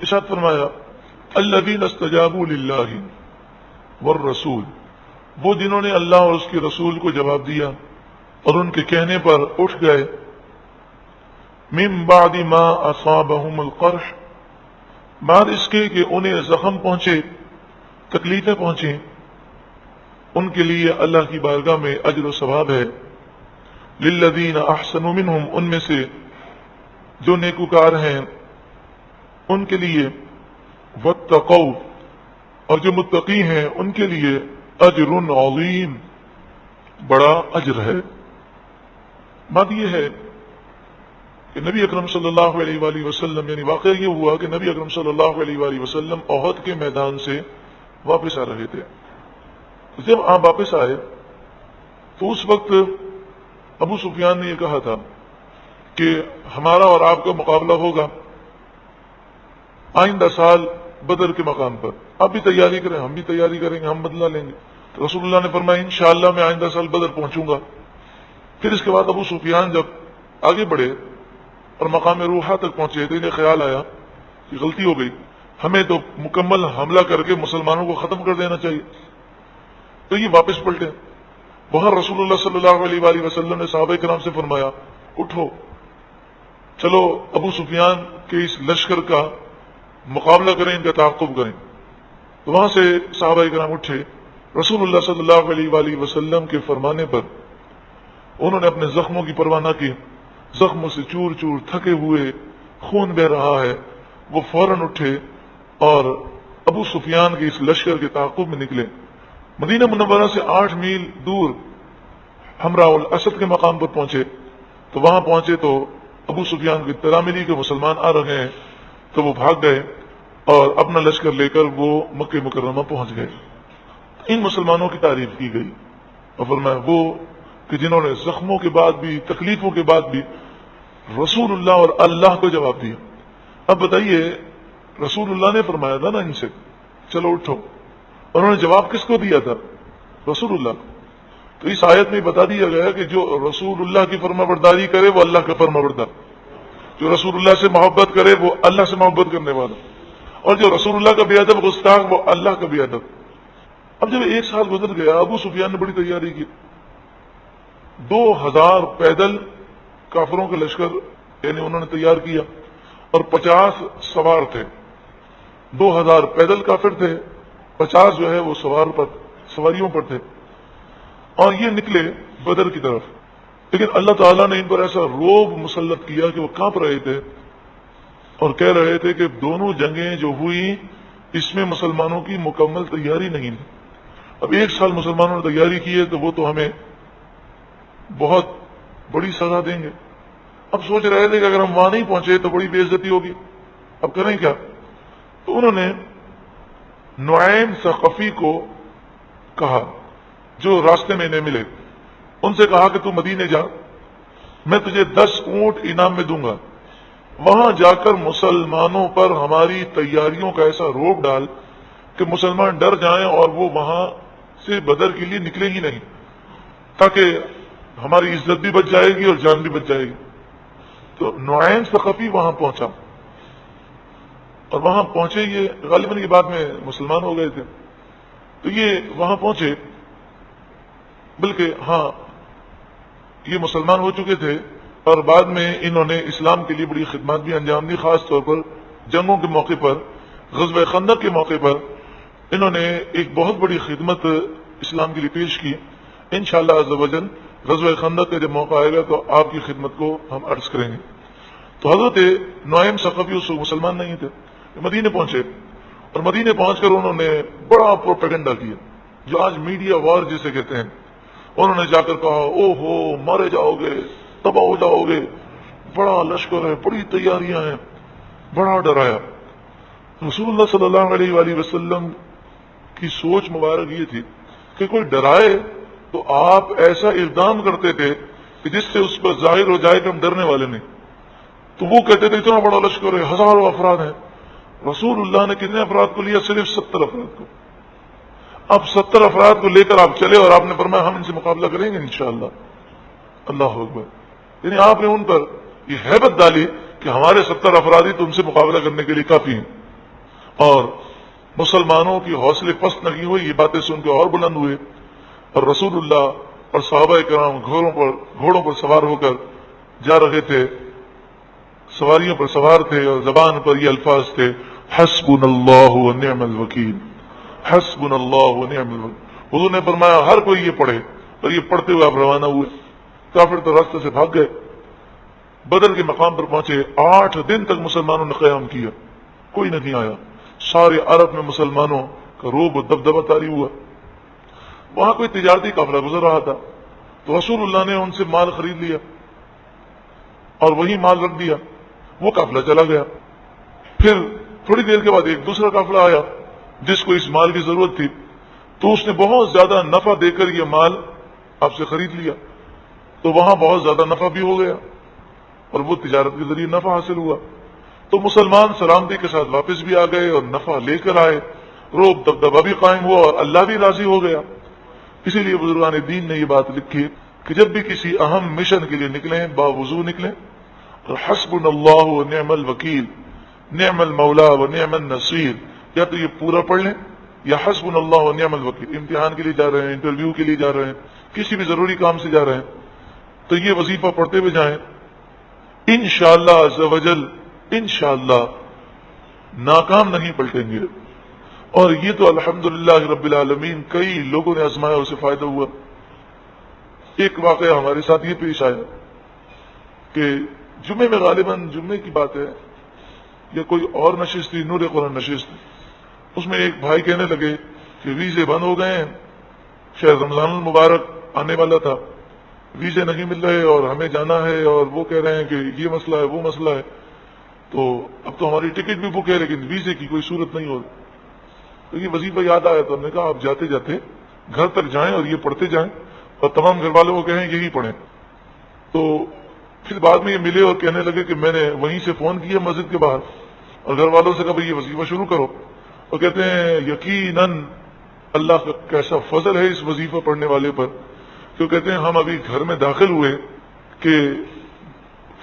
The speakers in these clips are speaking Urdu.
ارشاد فرمایا الذین استجابوا للہ والرسول، وہ جنہوں نے اللہ اور اس کے رسول کو جواب دیا اور ان کے کہنے پر اٹھ گئے، من بعد ما اصابہم القرح، بعد اس کے کہ انہیں زخم پہنچے، تکلیفیں پہنچیں، ان کے لیے اللہ کی بارگاہ میں اجر و ثواب ہے، للذین احسنوا منہم، ان میں سے جو نیکوکار ہیں ان کے لیے، واتقوا، اور جو متقی ہیں ان کے لیے اجر عظیم، بڑا اجر ہے۔ بات یہ ہے کہ نبی اکرم صلی اللہ علیہ وآلہ وسلم، یعنی واقعہ یہ ہوا کہ نبی اکرم صلی اللہ علیہ وآلہ وسلم احد کے میدان سے واپس آ رہے تھے۔ جب آپ واپس آئے تو اس وقت ابو سفیان نے یہ کہا تھا کہ ہمارا اور آپ کا مقابلہ ہوگا آئندہ سال بدر کے مقام پر، آپ بھی تیاری کریں، ہم بھی تیاری کریں گے، ہم بدلہ لیں گے۔ تو رسول اللہ نے فرمایا انشاءاللہ میں آئندہ سال بدر پہنچوں گا۔ پھر اس کے بعد ابو سفیان جب آگے بڑھے اور مقام روحہ تک پہنچے تو انہیں خیال آیا کہ غلطی ہو گئی، ہمیں تو مکمل حملہ کر کے مسلمانوں کو ختم کر دینا چاہیے، تو یہ واپس پلٹے۔ وہاں رسول اللہ صلی اللہ علیہ وآلہ وسلم نے صحابہ کرام سے فرمایا اٹھو، چلو ابو سفیان کے اس لشکر کا مقابلہ کریں، ان کا تعاقب کریں۔ تو وہاں سے صحابہ کرام اٹھے، رسول اللہ صلی اللہ علیہ وآلہ وسلم کے فرمانے پر انہوں نے اپنے زخموں کی پرواہ نہ کی، زخموں سے چور چور تھکے ہوئے، خون بہ رہا ہے، وہ فوراً اٹھے اور ابو سفیان کے اس لشکر کے تعاقب میں نکلے۔ مدینہ منورہ سے 8 میل دور حمراء الاسد کے مقام پر پہنچے، تو وہاں پہنچے تو ابو سفیان کو اطلاع ملی کہ مسلمان آ رہے ہیں، تو وہ بھاگ گئے اور اپنا لشکر لے کر وہ مکہ مکرمہ پہنچ گئے۔ ان مسلمانوں کی تعریف کی گئی اور فرمایا وہ کہ جنہوں نے زخموں کے بعد بھی، تکلیفوں کے بعد بھی رسول اللہ اور اللہ کو جواب دیا۔ اب بتائیے، رسول اللہ نے فرمایا تھا نا ان سے چلو اٹھو، انہوں نے جواب کس کو دیا تھا؟ رسول اللہ کو۔ تو اس آیت میں بتا دیا گیا کہ جو رسول اللہ کی فرما برداری کرے وہ اللہ کا فرما بردار، جو رسول اللہ سے محبت کرے وہ اللہ سے محبت کرنے والا، اور جو رسول اللہ کا بے ادب گستاخ وہ اللہ کا بے ادب۔ اب جب 1 سال گزر گیا، ابو سفیان نے بڑی تیاری کی، 2000 پیدل کافروں کے لشکر یعنی انہوں نے تیار کیا اور 50 سوار تھے۔ 2000 پیدل کافر تھے، 50 جو ہے وہ سواریوں پر تھے، اور یہ نکلے بدر کی طرف۔ لیکن اللہ تعالیٰ نے ان پر ایسا روب مسلط کیا کہ وہ کانپ رہے تھے اور کہہ رہے تھے کہ دونوں جنگیں جو ہوئی اس میں مسلمانوں کی مکمل تیاری نہیں ہے۔ اب 1 سال مسلمانوں نے تیاری کی ہے تو وہ تو ہمیں بہت بڑی سزا دیں گے۔ اب سوچ رہے تھے کہ اگر ہم وہاں نہیں پہنچے تو بڑی بے عزتی ہوگی، اب کریں کیا؟ تو انہوں نے نعیم ثقفی کو کہا جو راستے میں انہیں ملے، ان سے کہا کہ تو مدینے جا، میں تجھے 10 اونٹ انعام میں دوں گا، وہاں جا کر مسلمانوں پر ہماری تیاریوں کا ایسا روب ڈال کہ مسلمان ڈر جائیں اور وہ وہاں سے بدر کے لیے نکلیں ہی نہیں، تاکہ ہماری عزت بھی بچ جائے گی اور جان بھی بچ جائے گی۔ تو نعیم ثقفی وہاں پہنچا اور وہاں پہنچے، یہ غالباً یہ بعد میں مسلمان ہو گئے تھے، تو یہ وہاں پہنچے، بلکہ ہاں یہ مسلمان ہو چکے تھے اور بعد میں انہوں نے اسلام کے لیے بڑی خدمات بھی انجام دی، خاص طور پر جنگوں کے موقع پر، غزوہ خندق کے موقع پر انہوں نے ایک بہت بڑی خدمت اسلام کے لیے پیش کی۔ انشاءاللہ عز و جل غزوہ خندق کا جب موقع آئے گا تو آپ کی خدمت کو ہم عرض کریں گے۔ تو حضرت نعیم ثقفی اس وقت مسلمان نہیں تھے، مدینے پہنچے اور مدینے پہنچ کر انہوں نے بڑا پروپیگنڈا کیا، جو آج میڈیا وار جسے کہتے ہیں۔ انہوں نے جا کر کہا او ہو مارے جاؤ گے، تباہ ہو جاؤ گے، بڑا لشکر ہے، بڑی تیاریاں ہیں، بڑا ڈرایا۔ رسول اللہ صلی اللہ علیہ وآلہ وسلم کی سوچ مبارک یہ تھی کہ کوئی ڈرائے تو آپ ایسا اقدام کرتے تھے کہ جس سے اس پر ظاہر ہو جائے کہ ہم ڈرنے والے نہیں۔ تو وہ کہتے تھے اتنا بڑا لشکر ہے، 1000 افراد ہیں۔ رسول اللہ نے کتنے افراد کو لیا؟ صرف 70 افراد کو۔ اب 70 افراد کو لے کر آپ چلے اور آپ نے فرمایا ہم ان سے مقابلہ کریں گے انشاءاللہ۔ اللہ اکبر، یعنی آپ نے ان پر یہ ہیبت ڈالی کہ ہمارے 70 افراد ہی تم سے مقابلہ کرنے کے لیے کافی ہیں۔ اور مسلمانوں کی حوصلے پست نہیں ہوئی، یہ باتیں سن کے اور بلند ہوئے، اور رسول اللہ اور صحابہ کرام گھوڑوں پر سوار ہو کر جا رہے تھے، سواریوں پر سوار تھے، اور زبان پر یہ الفاظ تھے، حسبنا اللہ ونعم الوکیل، حسبنا اللہ ونعم الوکیل۔ حضور نے فرمایا ہر کوئی یہ پڑھے، اور یہ پڑھتے ہوئے آپ روانہ ہوئے۔ کافر تو راستے سے بھاگ گئے، بدر کے مقام پر پہنچے، 8 دن تک مسلمانوں نے قیام کیا، کوئی نہیں آیا، سارے عرب میں مسلمانوں کا روب و دبدبہ طاری ہوا۔ وہاں کوئی تجارتی قافلہ گزر رہا تھا، تو رسول اللہ نے ان سے مال خرید لیا اور وہی مال رکھ دیا، وہ قافلہ چلا گیا۔ پھر تھوڑی دیر کے بعد ایک دوسرا قافلہ آیا جس کو اس مال کی ضرورت تھی، تو اس نے بہت زیادہ نفع دے کر یہ مال آپ سے خرید لیا، تو وہاں بہت زیادہ نفع بھی ہو گیا اور وہ تجارت کے ذریعے نفع حاصل ہوا۔ تو مسلمان سلامتی کے ساتھ واپس بھی آ گئے اور نفع لے کر آئے، روب دبدبہ بھی قائم ہوا اور اللہ بھی راضی ہو گیا۔ اسی لیے بزرگان دین نے یہ بات لکھی کہ جب بھی کسی اہم مشن کے لیے نکلیں باوضو نکلیں، اور حسبنا اللہ و نعم الوکیل، نعم المولا و نعم النصیر، یا تو یہ پورا پڑھ لیں یا حسبنا اللہ و نعم الوکیل۔ امتحان کے لیے جا رہے ہیں، انٹرویو کے لیے جا رہے ہیں، کسی بھی ضروری کام سے جا رہے ہیں، تو یہ وظیفہ پڑھتے ہوئے جائیں، انشاءاللہ عز وجل انشاءاللہ ناکام نہیں پلٹیں گے۔ اور یہ تو الحمدللہ رب العالمین کئی لوگوں نے آزمایا، اسے فائدہ ہوا۔ ایک واقعہ ہمارے ساتھ یہ پیش آیا کہ جمعے میں، غالباً جمعے کی بات ہے یا کوئی اور نشست تھی، نور قرآن نشست، اس میں ایک بھائی کہنے لگے کہ ویزے بند ہو گئے ہیں، شاید رمضان المبارک آنے والا تھا، ویزے نہیں مل رہے اور ہمیں جانا ہے، اور وہ کہہ رہے ہیں کہ یہ مسئلہ ہے وہ مسئلہ ہے، تو اب تو ہماری ٹکٹ بھی بک ہے لیکن ویزے کی کوئی صورت نہیں ہو رہی۔ تو یہ وظیفہ یاد آیا تو ہم نے کہا آپ جاتے جاتے گھر تک جائیں اور یہ پڑھتے جائیں اور تمام گھر والوں کو کہیں یہی پڑھیں۔ تو پھر بعد میں یہ ملے اور کہنے لگے کہ میں نے وہیں سے فون کیا مسجد کے باہر اور گھر والوں سے کہا بھائی یہ وظیفہ شروع کرو، اور کہتے ہیں یقیناً اللہ کا کیسا فضل ہے اس وظیفہ پڑھنے والے پر، تو کہتے ہیں ہم ابھی گھر میں داخل ہوئے کہ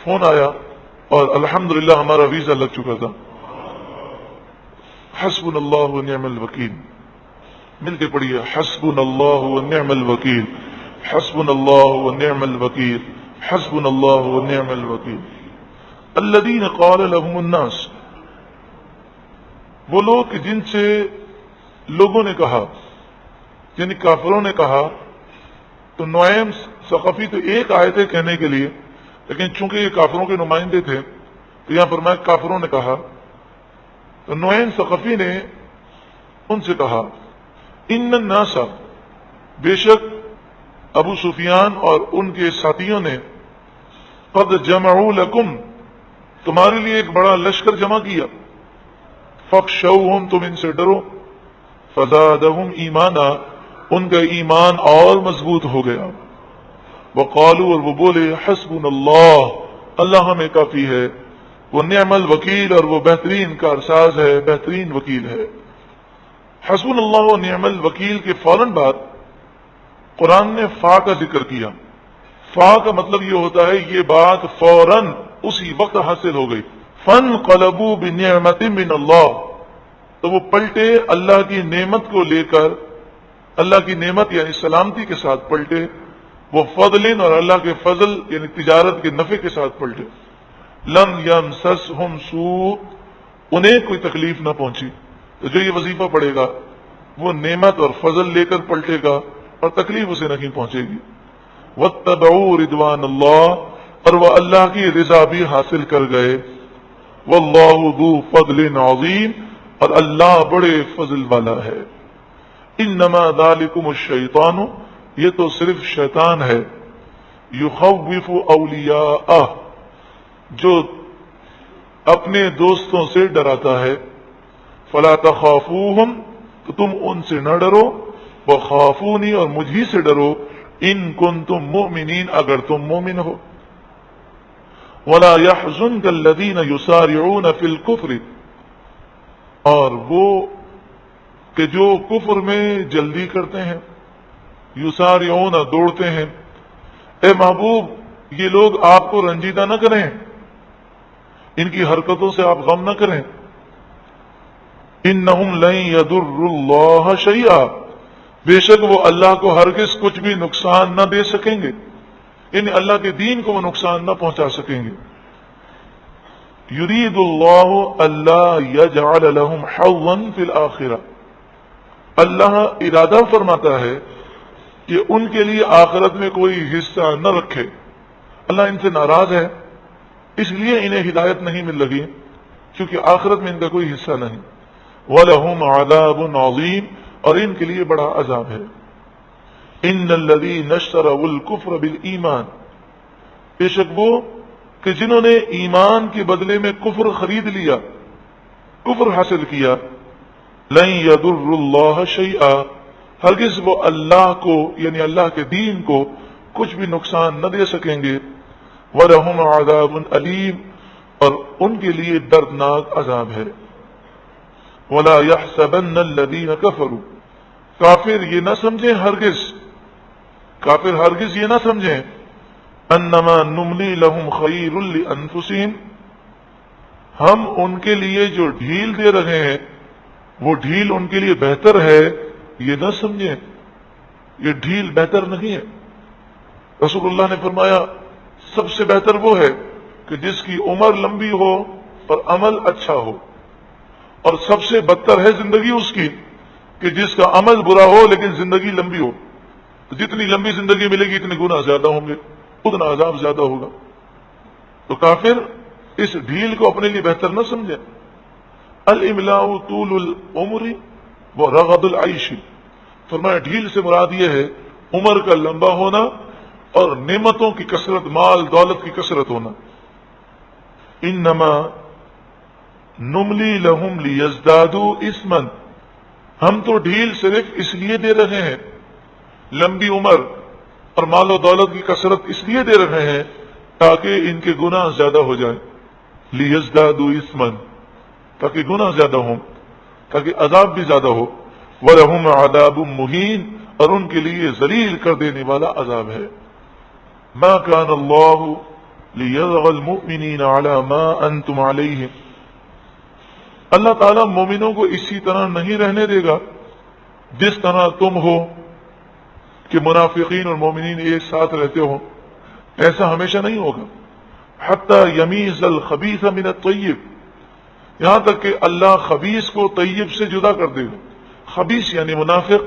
فون آیا اور الحمدللہ ہمارا ویزا لگ چکا تھا۔ حسبنا اللہ و نعم الوکیل، مل کے پڑھیے، حسبنا اللہ و نعم الوکیل، حسبنا اللہ و نعم الوکیل، حسبنا اللہ و نعم الوکیل۔ الذین قال لهم الناس، وہ لوگ جن سے لوگوں نے کہا، یعنی کافروں نے کہا، تو نعیم ثقفی تو ایک آئے تھے کہنے کے لیے، لیکن چونکہ یہ کافروں کے نمائندے تھے تو یہاں فرمایا کافروں نے کہا، تو نعیم ثقفی نے ان سے کہا، ان الناس، بے شک ابو سفیان اور ان کے ساتھیوں نے، قد جمعوا لکم، تمہارے لیے ایک بڑا لشکر جمع کیا، فخشوہم، تم ان سے ڈرو، فزادہم ایمانا، ان کا ایمان اور مضبوط ہو گیا، وقالوا، اور وہ بولے، حسبنا اللہ، اللہ ہمیں کافی ہے، وہ نعم الوکیل، اور وہ بہترین کارساز ہے، بہترین وکیل ہے۔ حسبنا اللہ و نعم الوکیل کے فوراً بعد قرآن نے فا کا ذکر کیا۔ فا کا مطلب یہ ہوتا ہے یہ بات فوراً اسی وقت حاصل ہو گئی۔ فانقلبوا بنعمت من اللہ، تو وہ پلٹے اللہ کی نعمت کو لے کر، اللہ کی نعمت یعنی سلامتی کے ساتھ پلٹے، وہ فضل، اور اللہ کے فضل یعنی تجارت کے نفع کے ساتھ پلٹے۔ لم یمسسہم سوء، انہیں کوئی تکلیف نہ پہنچی۔ تو جو یہ وظیفہ پڑھے گا وہ نعمت اور فضل لے کر پلٹے گا اور تکلیف اسے نہیں پہنچے گی۔ واتبعوا رضوان اللہ، اور وہ اللہ کی رضا بھی حاصل کر گئے۔ واللہ ذو فضل عظیم، اور اللہ بڑے فضل والا ہے۔ انما ذالکم الشیطان، یہ تو صرف شیطان ہے، یخوف اولیاءہ، جو اپنے دوستوں سے ڈراتا ہے، فلا تخافوہم، تو تم ان سے نہ ڈرو، وخافونی، اور مجھ ہی سے ڈرو، ان کنتم مؤمنین، اگر تم مومن ہو۔ ولا يحزنك الذين يسارعون في الكفر، اور وہ کہ جو کفر میں جلدی کرتے ہیں، یسارعون، دوڑتے ہیں۔ اے محبوب، یہ لوگ آپ کو رنجیدہ نہ کریں، ان کی حرکتوں سے آپ غم نہ کریں۔ انہم لن یضروا اللہ شیئا، بے شک وہ اللہ کو ہرگز کچھ بھی نقصان نہ دے سکیں گے، یعنی اللہ کے دین کو وہ نقصان نہ پہنچا سکیں گے۔ یرید اللہ اللہ یجعل لہم حظا فی الآخرہ، اللہ ارادہ فرماتا ہے کہ ان کے لیے آخرت میں کوئی حصہ نہ رکھے۔ اللہ ان سے ناراض ہے، اس لیے انہیں ہدایت نہیں مل رہی، کیونکہ آخرت میں ان کا کوئی حصہ نہیں۔ وَلَهُمْ عَذَابٌ عَظِيمٌ، اور ان کے لیے بڑا عذاب ہے۔ إِنَّ الَّذِينَ اشْتَرَوُا الْكُفْرَ بِالْإِيمَانِ، بے شک وہ کہ جنہوں نے ایمان کے بدلے میں کفر خرید لیا، کفر حاصل کیا، لن يضروا اللہ شیئا، ہرگز وہ اللہ کو یعنی اللہ کے دین کو کچھ بھی نقصان نہ دے سکیں گے۔ وَلَهُمْ عَذَابٌ أَلِيمٌ، اور ان کے لیے دردناک عذاب ہے۔ وَلَا يَحْسَبَنَّ الَّذِينَ كَفَرُوا، کافر یہ نہ سمجھیں ہرگز، کافر ہرگز یہ نہ سمجھیں انما نملی لہم خیر لانفسہم، ہم ان کے لیے جو ڈھیل دے رہے ہیں وہ ڈھیل ان کے لیے بہتر ہے، یہ نہ سمجھیں یہ ڈھیل بہتر نہیں ہے۔ رسول اللہ نے فرمایا سب سے بہتر وہ ہے کہ جس کی عمر لمبی ہو اور عمل اچھا ہو، اور سب سے بدتر ہے زندگی اس کی کہ جس کا عمل برا ہو لیکن زندگی لمبی ہو۔ جتنی لمبی زندگی ملے گی اتنے گناہ زیادہ ہوں گے، اتنا عذاب زیادہ ہوگا۔ تو کافر اس ڈھیل کو اپنے لیے بہتر نہ سمجھے۔ الاملاء طول العمر ورغد العیش، فرمایا ڈھیل سے مراد یہ ہے عمر کا لمبا ہونا اور نعمتوں کی کثرت، مال دولت کی کثرت ہونا۔ انما نملی لہم لیزدادوا اثما، ہم تو ڈھیل صرف اس لیے دے رہے ہیں، لمبی عمر اور مال و دولت کی کثرت اس لیے دے رہے ہیں تاکہ ان کے گناہ زیادہ ہو جائیں، لیزدادوا اثما، تاکہ گناہ زیادہ ہوں، تاکہ عذاب بھی زیادہ ہو۔ وَلَهُمْ عَذَابٌ مُهِينٌ، اور ان کے لیے ذلیل کر دینے والا عذاب ہے۔ مَا كَانَ اللَّهُ لِيَذَرَ الْمُؤْمِنِينَ عَلَى مَا أَنْتُمْ عَلَيْهِ، اللہ تعالیٰ مومنوں کو اسی طرح نہیں رہنے دے گا جس طرح تم ہو کہ منافقین اور مومنین ایک ساتھ رہتے ہو، ایسا ہمیشہ نہیں ہوگا۔ حتی یمیز الخبیث من الطیب، یہاں تک کہ اللہ خبیث کو طیب سے جدا کر دے گا۔ خبیث یعنی منافق،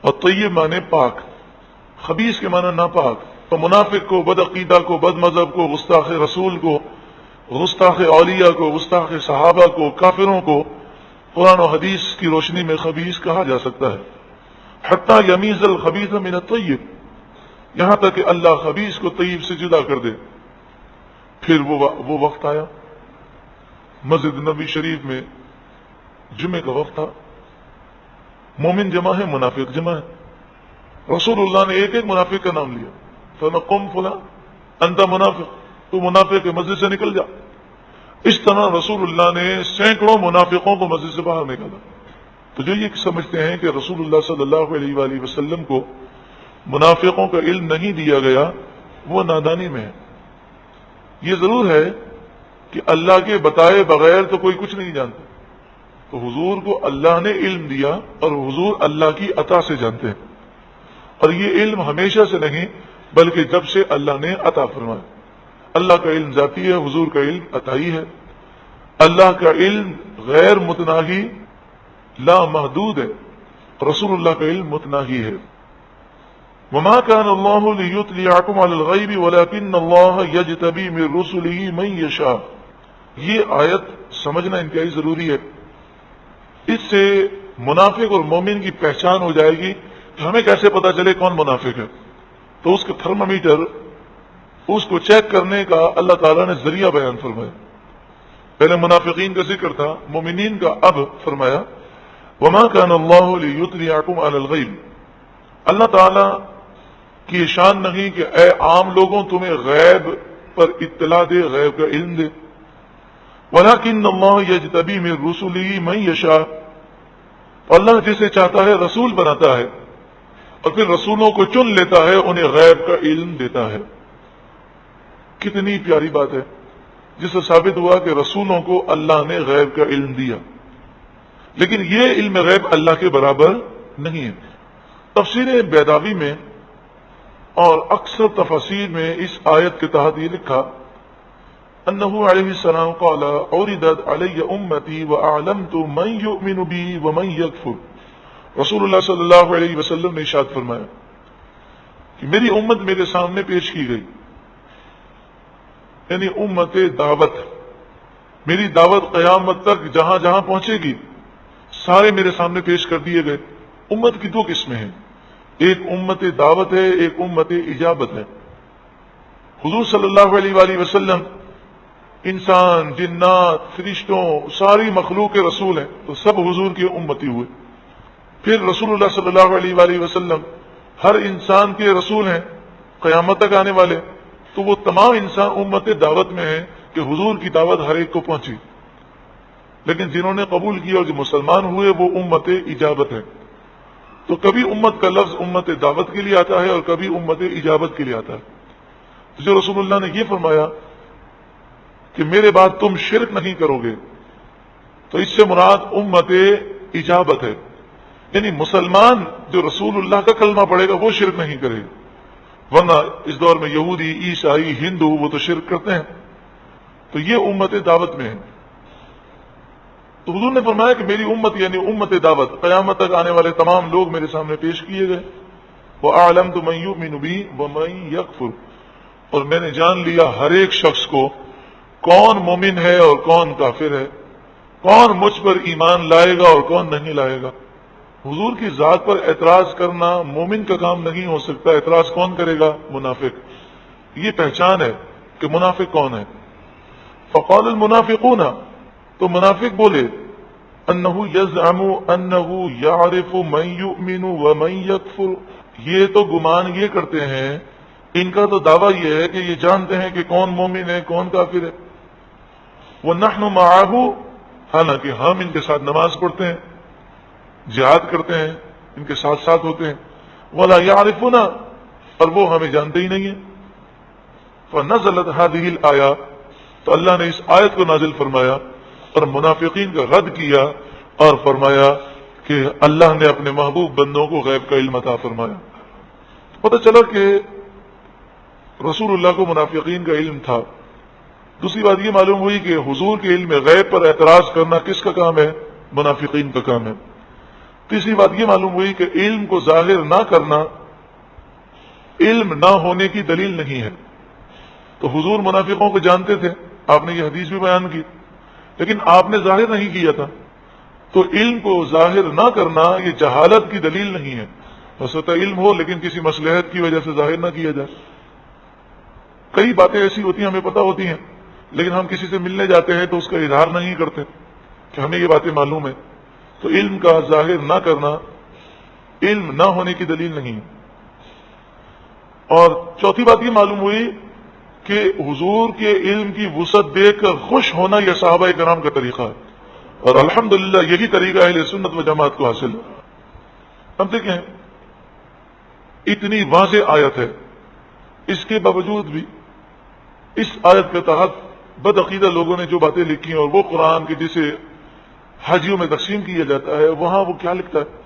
اور طیب معنی پاک، خبیث کے معنی ناپاک۔ تو منافق کو، بد عقیدہ کو، بد مذہب کو، گستاخ رسول کو، گستاخ اولیاء کو، گستاخ صحابہ کو، کافروں کو قرآن و حدیث کی روشنی میں خبیث کہا جا سکتا ہے۔ حتی یمیز الخبیث من الطیب، یہاں تک کہ اللہ خبیث کو طیب سے جدا کر دے۔ پھر وہ وقت آیا، مسجد نبی شریف میں جمعے کا وقت تھا، مومن جمع ہے، منافق جمع ہے۔ رسول اللہ نے ایک ایک منافق کا نام لیا، فرمایا قم فلاں انت منافق، تو منافق کے مسجد سے نکل جا۔ اس طرح رسول اللہ نے سینکڑوں منافقوں کو مسجد سے باہر نکالا۔ تو جو یہ سمجھتے ہیں کہ رسول اللہ صلی اللہ علیہ وآلہ وسلم کو منافقوں کا علم نہیں دیا گیا، وہ نادانی میں ہے۔ یہ ضرور ہے کہ اللہ کے بتائے بغیر تو کوئی کچھ نہیں جانتا، تو حضور کو اللہ نے علم دیا اور حضور اللہ کی عطا سے جانتے ہیں، اور یہ علم ہمیشہ سے نہیں بلکہ جب سے اللہ نے عطا فرمایا۔ اللہ کا علم ذاتی ہے، حضور کا علم عطائی ہے۔ اللہ کا علم غیر متناہی لا محدود ہے، رسول اللہ کا علم متناہی ہے۔ وما كان الله ليطلعكم على الغيب ولكن الله يجتبي من رسله من يشاء، یہ آیت سمجھنا انتہائی ضروری ہے۔ اس سے منافق اور مومن کی پہچان ہو جائے گی کہ ہمیں کیسے پتا چلے کون منافق ہے۔ تو اس کا تھرمامیٹر، اس کو چیک کرنے کا اللہ تعالیٰ نے ذریعہ بیان فرمایا۔ پہلے منافقین کا ذکر تھا، مومنین کا اب فرمایا وما كان الله ليطلعكم على الغيب، اللہ تعالیٰ کی شان نہیں کہ اے عام لوگوں تمہیں غیب پر اطلاع دے، غیب کا علم دے۔ وَلَكِنَّ اللَّهَ يَجْتَبِي مِن رُّسُلِهِ مَن يَشَاءُ، اللہ جسے چاہتا ہے رسول بناتا ہے اور پھر رسولوں کو چن لیتا ہے، انہیں غیب کا علم دیتا ہے۔ کتنی پیاری بات ہے، جس سے ثابت ہوا کہ رسولوں کو اللہ نے غیب کا علم دیا۔ لیکن یہ علم غیب اللہ کے برابر نہیں ہے۔ تفسیر بیضاوی میں اور اکثر تفاسیر میں اس آیت کے تحت یہ لکھا انہ علیہ السلام قال عرضت علی امتی واعلمت من یؤمن بی ومن یکفر۔ رسول اللہ صلی اللہ علیہ وسلم نے ارشاد فرمایا کہ میری امت میرے سامنے پیش کی گئی، یعنی امت دعوت، میری دعوت قیامت تک جہاں جہاں پہنچے گی سارے میرے سامنے پیش کر دیے گئے۔ امت کی دو قسمیں ہیں، ایک امت دعوت ہے، ایک امت اجابت ہے۔ حضور صلی اللہ علیہ وآلہ وسلم انسان، جنات، فرشتوں، ساری مخلوق کے رسول ہیں، تو سب حضور کے امتی ہوئے۔ پھر رسول اللہ صلی اللہ علیہ وآلہ وسلم ہر انسان کے رسول ہیں قیامت تک آنے والے، تو وہ تمام انسان امت دعوت میں ہیں کہ حضور کی دعوت ہر ایک کو پہنچی، لیکن جنہوں نے قبول کیا اور جو مسلمان ہوئے وہ امت اجابت ہے۔ تو کبھی امت کا لفظ امت دعوت کے لیے آتا ہے اور کبھی امت اجابت کے لیے آتا ہے۔ تو جو رسول اللہ نے یہ فرمایا کہ میرے بعد تم شرک نہیں کرو گے، تو اس سے مراد امت اجابت ہے، یعنی مسلمان جو رسول اللہ کا کلمہ پڑھے گا وہ شرک نہیں کرے گا، ورنہ اس دور میں یہودی، عیسائی، ہندو وہ تو شرک کرتے ہیں۔ تو یہ امت دعوت میں ہے۔ تو حضور نے فرمایا کہ میری امت یعنی امت دعوت قیامت تک آنے والے تمام لوگ میرے سامنے پیش کیے گئے۔ وَأَعْلَمْتُ مَن يُؤْمِنُ بِي وَمَن يَكْفُرُ، اور میں نے جان لیا ہر ایک شخص کو کون مومن ہے اور کون کافر ہے، کون مجھ پر ایمان لائے گا اور کون نہیں لائے گا۔ حضور کی ذات پر اعتراض کرنا مومن کا کام نہیں ہو سکتا، اعتراض کون کرے گا؟ منافق۔ یہ پہچان ہے کہ منافق کون ہے۔ فقال المنافقون، تو منافق بولے انہ یزعم انہ یعرف من یؤمن ومن یکفر، یہ تو گمان یہ کرتے ہیں، ان کا تو دعویٰ یہ ہے کہ یہ جانتے ہیں کہ کون مومن ہے کون کافر ہے۔ ونحن معه، حالانکہ ہم ان کے ساتھ نماز پڑھتے ہیں، جہاد کرتے ہیں، ان کے ساتھ ساتھ ہوتے ہیں۔ ولا یعرفنا، اور وہ ہمیں جانتے ہی نہیں ہیں۔ فنزلت هذه الآیہ، تو اللہ نے اس آیت کو نازل فرمایا اور منافقین کا رد کیا اور فرمایا کہ اللہ نے اپنے محبوب بندوں کو غیب کا علم عطا فرمایا۔ پتہ چلا کہ رسول اللہ کو منافقین کا علم تھا۔ دوسری بات یہ معلوم ہوئی کہ حضور کے علم غیب پر اعتراض کرنا کس کا کام ہے؟ منافقین کا کام ہے۔ تیسری بات یہ معلوم ہوئی کہ علم کو ظاہر نہ کرنا علم نہ ہونے کی دلیل نہیں ہے۔ تو حضور منافقوں کو جانتے تھے، آپ نے یہ حدیث بھی بیان کی، لیکن آپ نے ظاہر نہیں کیا تھا۔ تو علم کو ظاہر نہ کرنا یہ جہالت کی دلیل نہیں ہے۔ ہو سکتا ہے علم ہو لیکن کسی مصلحت کی وجہ سے ظاہر نہ کیا جائے۔ کئی باتیں ایسی ہوتی ہیں ہمیں پتہ ہوتی ہیں، لیکن ہم کسی سے ملنے جاتے ہیں تو اس کا اظہار نہیں کرتے کہ ہمیں یہ باتیں معلوم ہیں۔ تو علم کا ظاہر نہ کرنا علم نہ ہونے کی دلیل نہیں ہے۔ اور چوتھی بات یہ معلوم ہوئی کہ حضور کے علم کی وسعت دیکھ کر خوش ہونا یہ صحابہ کرام کا طریقہ ہے، اور الحمدللہ یہی طریقہ اہل سنت و جماعت کو حاصل ہے۔ اب دیکھیں، اتنی واضح آیت ہے، اس کے باوجود بھی اس آیت کے تحت بدعقیدہ لوگوں نے جو باتیں لکھی ہیں، اور وہ قرآن کے جسے حاجیوں میں تقسیم کیا جاتا ہے وہاں وہ کیا لکھتا ہے؟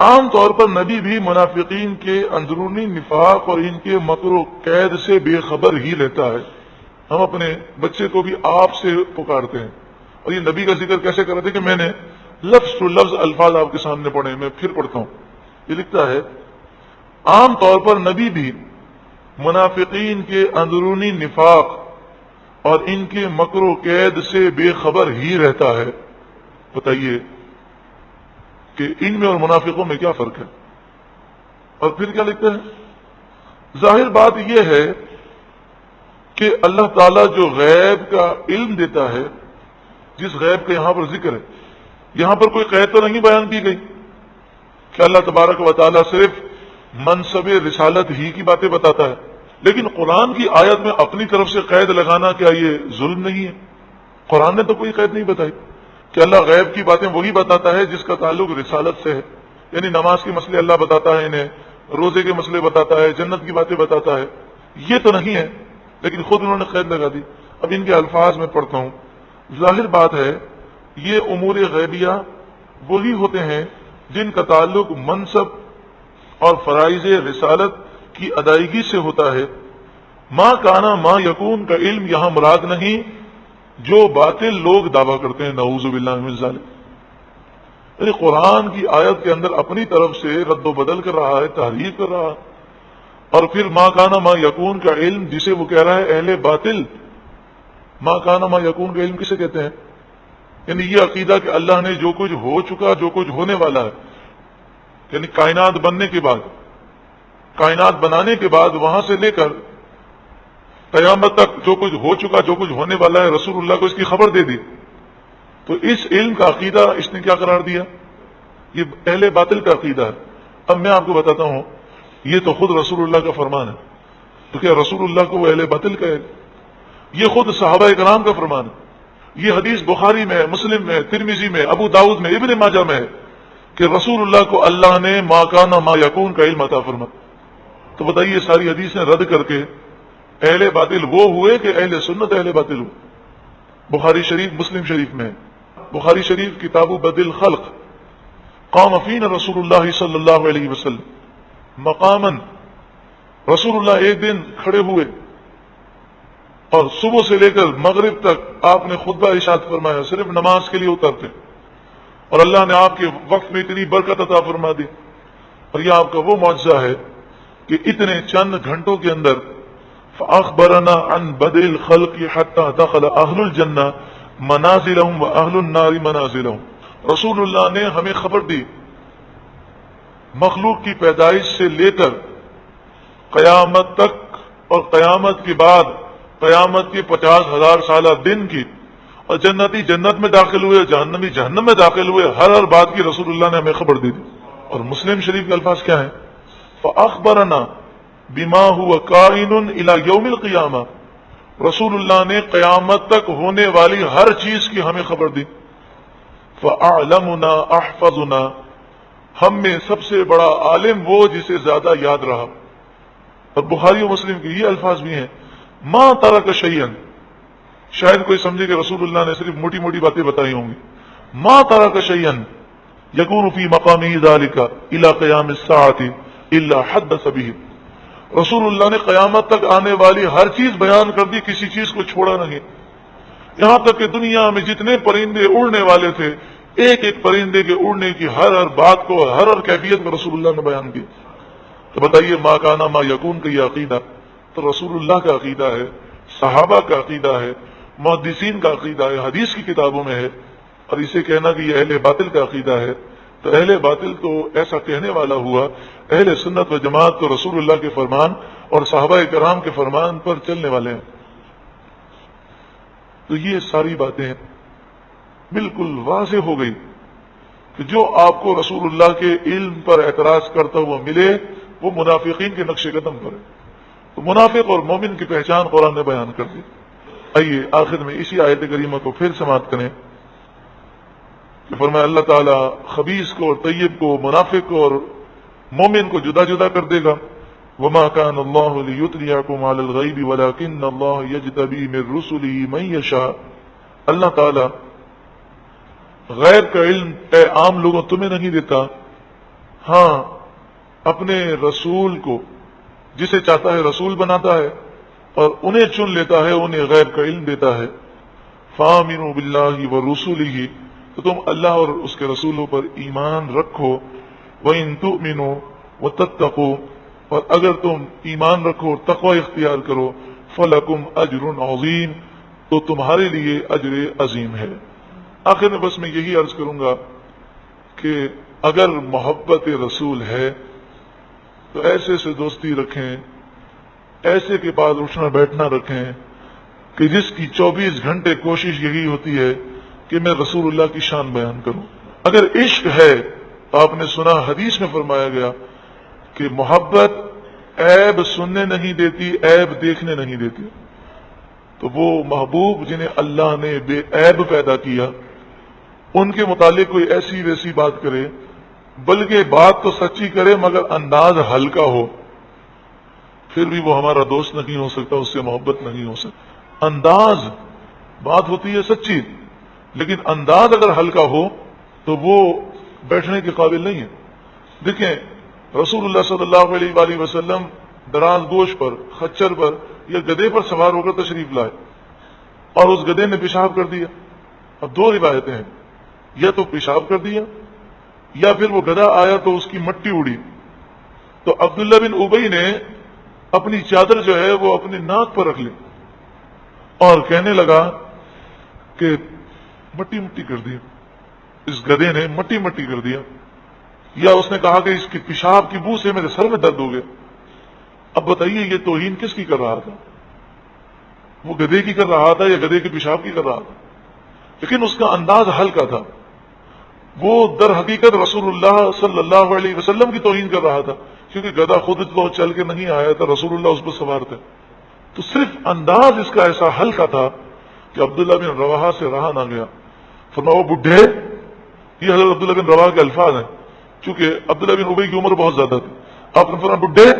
عام طور پر نبی بھی منافقین کے اندرونی نفاق اور ان کے مکر و قید سے بے خبر ہی رہتا ہے۔ ہم اپنے بچے کو بھی آپ سے پکارتے ہیں، اور یہ نبی کا ذکر کیسے کر رہے تھے کہ میں نے لفظ ٹو لفظ الفاظ آپ کے سامنے پڑھے، میں پھر پڑھتا ہوں۔ یہ لکھتا ہے عام طور پر نبی بھی منافقین کے اندرونی نفاق اور ان کے مکر و قید سے بے خبر ہی رہتا ہے۔ بتائیے کہ ان میں اور منافقوں میں کیا فرق ہے؟ اور پھر کیا لکھتے ہیں؟ ظاہر بات یہ ہے کہ اللہ تعالیٰ جو غیب کا علم دیتا ہے، جس غیب کا یہاں پر ذکر ہے، یہاں پر کوئی قید تو نہیں بیان کی گئی کہ اللہ تبارک و تعالیٰ صرف منصب رسالت ہی کی باتیں بتاتا ہے، لیکن قرآن کی آیت میں اپنی طرف سے قید لگانا کیا یہ ظلم نہیں ہے؟ قرآن نے تو کوئی قید نہیں بتائی کہ اللہ غیب کی باتیں وہی بتاتا ہے جس کا تعلق رسالت سے ہے، یعنی نماز کے مسئلے اللہ بتاتا ہے انہیں، روزے کے مسئلے بتاتا ہے، جنت کی باتیں بتاتا ہے، یہ تو نہیں ہے، لیکن خود انہوں نے قید لگا دی۔ اب ان کے الفاظ میں پڑھتا ہوں۔ ظاہر بات ہے یہ امور غیبیہ وہی ہوتے ہیں جن کا تعلق منصب اور فرائض رسالت کی ادائیگی سے ہوتا ہے۔ ما کانا ما یکون کا علم یہاں مراد نہیں جو باطل لوگ دعویٰ کرتے ہیں، نعوذ باللہ من ذالک۔ یعنی قرآن کی آیت کے اندر اپنی طرف سے رد و بدل کر رہا ہے، تحریف کر رہا ہے، اور پھر ما کانا ما یکون کا علم جسے وہ کہہ رہا ہے اہل باطل، ما کانا ما یکون کا علم کسے کہتے ہیں؟ یعنی یہ عقیدہ کہ اللہ نے جو کچھ ہو چکا، جو کچھ ہونے والا ہے، یعنی کائنات بننے کے بعد، کائنات بنانے کے بعد وہاں سے لے کر قیامت تک جو کچھ ہو چکا، جو کچھ ہونے والا ہے، رسول اللہ کو اس کی خبر دے دی۔ تو اس علم کا عقیدہ اس نے کیا قرار دیا؟ یہ اہل باطل کا عقیدہ ہے۔ اب میں آپ کو بتاتا ہوں، یہ تو خود رسول اللہ کا فرمان ہے، تو کیا رسول اللہ کو وہ اہل باطل کہے؟ یہ خود صحابہ کرام کا فرمان ہے۔ یہ حدیث بخاری میں ہے، مسلم میں ہے، ترمذی میں، ابو داؤد میں، ابن ماجہ میں ہے کہ رسول اللہ کو اللہ نے ما کان ما یکون کا علم عطا فرمایا۔ تو بتائیے ساری حدیثیں رد کر کے اہل باطل وہ ہوئے کہ اہل سنت اہل باطل ہوئے؟ بخاری شریف، مسلم شریف میں، بخاری شریف کتاب بدل خلق، قام فینا رسول اللہ صلی اللہ علیہ وسلم مقاماً، رسول اللہ ایک دن کھڑے ہوئے اور صبح سے لے کر مغرب تک آپ نے خطبہ ارشاد فرمایا، صرف نماز کے لیے اترتے، اور اللہ نے آپ کے وقت میں اتنی برکت عطا فرما دی۔ اور یہ آپ کا وہ معجزہ ہے کہ اتنے چند گھنٹوں کے اندر فأخبرنا عن بدء الخلق حتى دخل اہل الجنہ منازلهم واہل النار منازلهم۔ رسول اللہ نے ہمیں خبر دی مخلوق کی پیدائش سے لے کر قیامت تک اور قیامت کے بعد قیامت کے 50,000 سالہ دن کی، اور جنتی جنت میں داخل ہوئے، جہنمی جہنم میں داخل ہوئے، ہر بات کی رسول اللہ نے ہمیں خبر دی تھی۔ اور مسلم شریف کے الفاظ کیا ہیں؟ فأخبرنا بما هو کائن الی یوم القیامہ، رسول اللہ نے قیامت تک ہونے والی ہر چیز کی ہمیں خبر دی۔ فأعلمنا احفظنا، ہم میں سب سے بڑا عالم وہ جسے زیادہ یاد رہا۔ اور بخاری و مسلم کے یہ الفاظ بھی ہیں، ما ترک شیئا، شاید کوئی سمجھے کہ رسول اللہ نے صرف موٹی موٹی باتیں بتائی ہوں گی، ما ترک شیئا یکون فی مقامہ ذلک الی قیام الساعۃ الا حدث به، رسول اللہ نے قیامت تک آنے والی ہر چیز بیان کر دی، کسی چیز کو چھوڑا نہیں۔ یہاں تک کہ دنیا میں جتنے پرندے اڑنے والے تھے، ایک ایک پرندے کے اڑنے کی ہر بات کو، ہر کیفیت کو رسول اللہ نے بیان کی۔ تو بتائیے ما کانا ما یکون کا یہ عقیدہ تو رسول اللہ کا عقیدہ ہے، صحابہ کا عقیدہ ہے، محدثین کا عقیدہ ہے، حدیث کی کتابوں میں ہے، اور اسے کہنا کہ یہ اہل باطل کا عقیدہ ہے، تو اہل باطل تو ایسا کہنے والا ہوا، اہل سنت و جماعت تو رسول اللہ کے فرمان اور صحابہ کرام کے فرمان پر چلنے والے ہیں۔ تو یہ ساری باتیں بالکل واضح ہو گئی کہ جو آپ کو رسول اللہ کے علم پر اعتراض کرتا ہوا ملے وہ منافقین کے نقش قدم پر ہے۔ تو منافق اور مومن کی پہچان قرآن نے بیان کر دی۔ آئیے آخر میں اسی آیت کریمہ کو پھر سماعت کریں کہ فرمایا اللہ تعالیٰ خبیث کو اور طیب کو، منافق کو اور مومن کو جدا جدا کر دے گا۔ وما كان الله ليطلعكم على الغيب ولكن الله يجتبي من رسله من يشاء، اللہ تعالیٰ غیب کا علم اے عام لوگوں تمہیں نہیں دیتا، ہاں اپنے رسول کو جسے چاہتا ہے رسول بناتا ہے اور انہیں چن لیتا ہے، انہیں غیب کا علم دیتا ہے۔ فآمنوا باللہ ورسولہ، تو تم اللہ اور اس کے رسولوں پر ایمان رکھو۔ وَإِن تُؤْمِنُوا وَتَتَّقُوا، اور اگر تم ایمان رکھو اور تقوی اختیار کرو، فَلَكُمْ أَجْرٌ عَظِيمٌ، تو تمہارے لیے اجر عظیم ہے۔ آخر میں بس میں یہی عرض کروں گا کہ اگر محبت رسول ہے تو ایسے سے دوستی رکھیں، ایسے کے پاس اٹھنا بیٹھنا رکھیں کہ جس کی 24 گھنٹے کوشش یہی ہوتی ہے کہ میں رسول اللہ کی شان بیان کروں۔ اگر عشق ہے تو آپ نے سنا حدیث میں فرمایا گیا کہ محبت عیب سننے نہیں دیتی، عیب دیکھنے نہیں دیتی۔ تو وہ محبوب جنہیں اللہ نے بے عیب پیدا کیا، ان کے متعلق کوئی ایسی ویسی بات کرے، بلکہ بات تو سچی کرے مگر انداز ہلکا ہو، پھر بھی وہ ہمارا دوست نہیں ہو سکتا، اس سے محبت نہیں ہو سکتی۔ انداز بات ہوتی ہے سچی، لیکن انداز اگر ہلکا ہو تو وہ بیٹھنے کے قابل نہیں ہے. دیکھیں رسول اللہ صلی اللہ علیہ وآلہ وسلم دراز گوش پر، خچر پر یا گدھے پر سوار ہو کر تشریف لائے اور اس گدھے نے پیشاب کر دیا. اب دو روایتیں ہیں، یا تو پیشاب کر دیا یا پھر وہ گدھا آیا تو اس کی مٹی اڑی. تو عبداللہ بن ابی نے اپنی چادر جو ہے وہ اپنے ناک پر رکھ لی اور کہنے لگا کہ مٹی مٹی کر دیا. اس گدھے نے مٹی مٹی کر دیا. یا اس نے کہا کہ اس کی پیشاب کی بو سے میرے سر میں درد ہو گیا. اب بتائیے یہ توہین کس کی کر رہا تھا؟ وہ گدھے کی کر رہا تھا یا گدھے کے پیشاب کی کر رہا تھا؟ لیکن اس کا انداز ہلکا تھا. وہ در حقیقت رسول اللہ صلی اللہ علیہ وسلم کی توہین کر رہا تھا، کیونکہ گدھا خود تو چل کے نہیں آیا تھا، رسول اللہ اس پر سوار تھے. تو صرف انداز اس کا ایسا ہلکا تھا کہ عبداللہ بن رواحہ سے رہا نہ گیا. فرمایا وہ بڈھے، یہ حضرت عبداللہ بن رواحہ کے الفاظ ہیں، چونکہ عبداللہ بن ابی کی عمر بہت زیادہ تھی. آپ نے فرمایا بڈھے،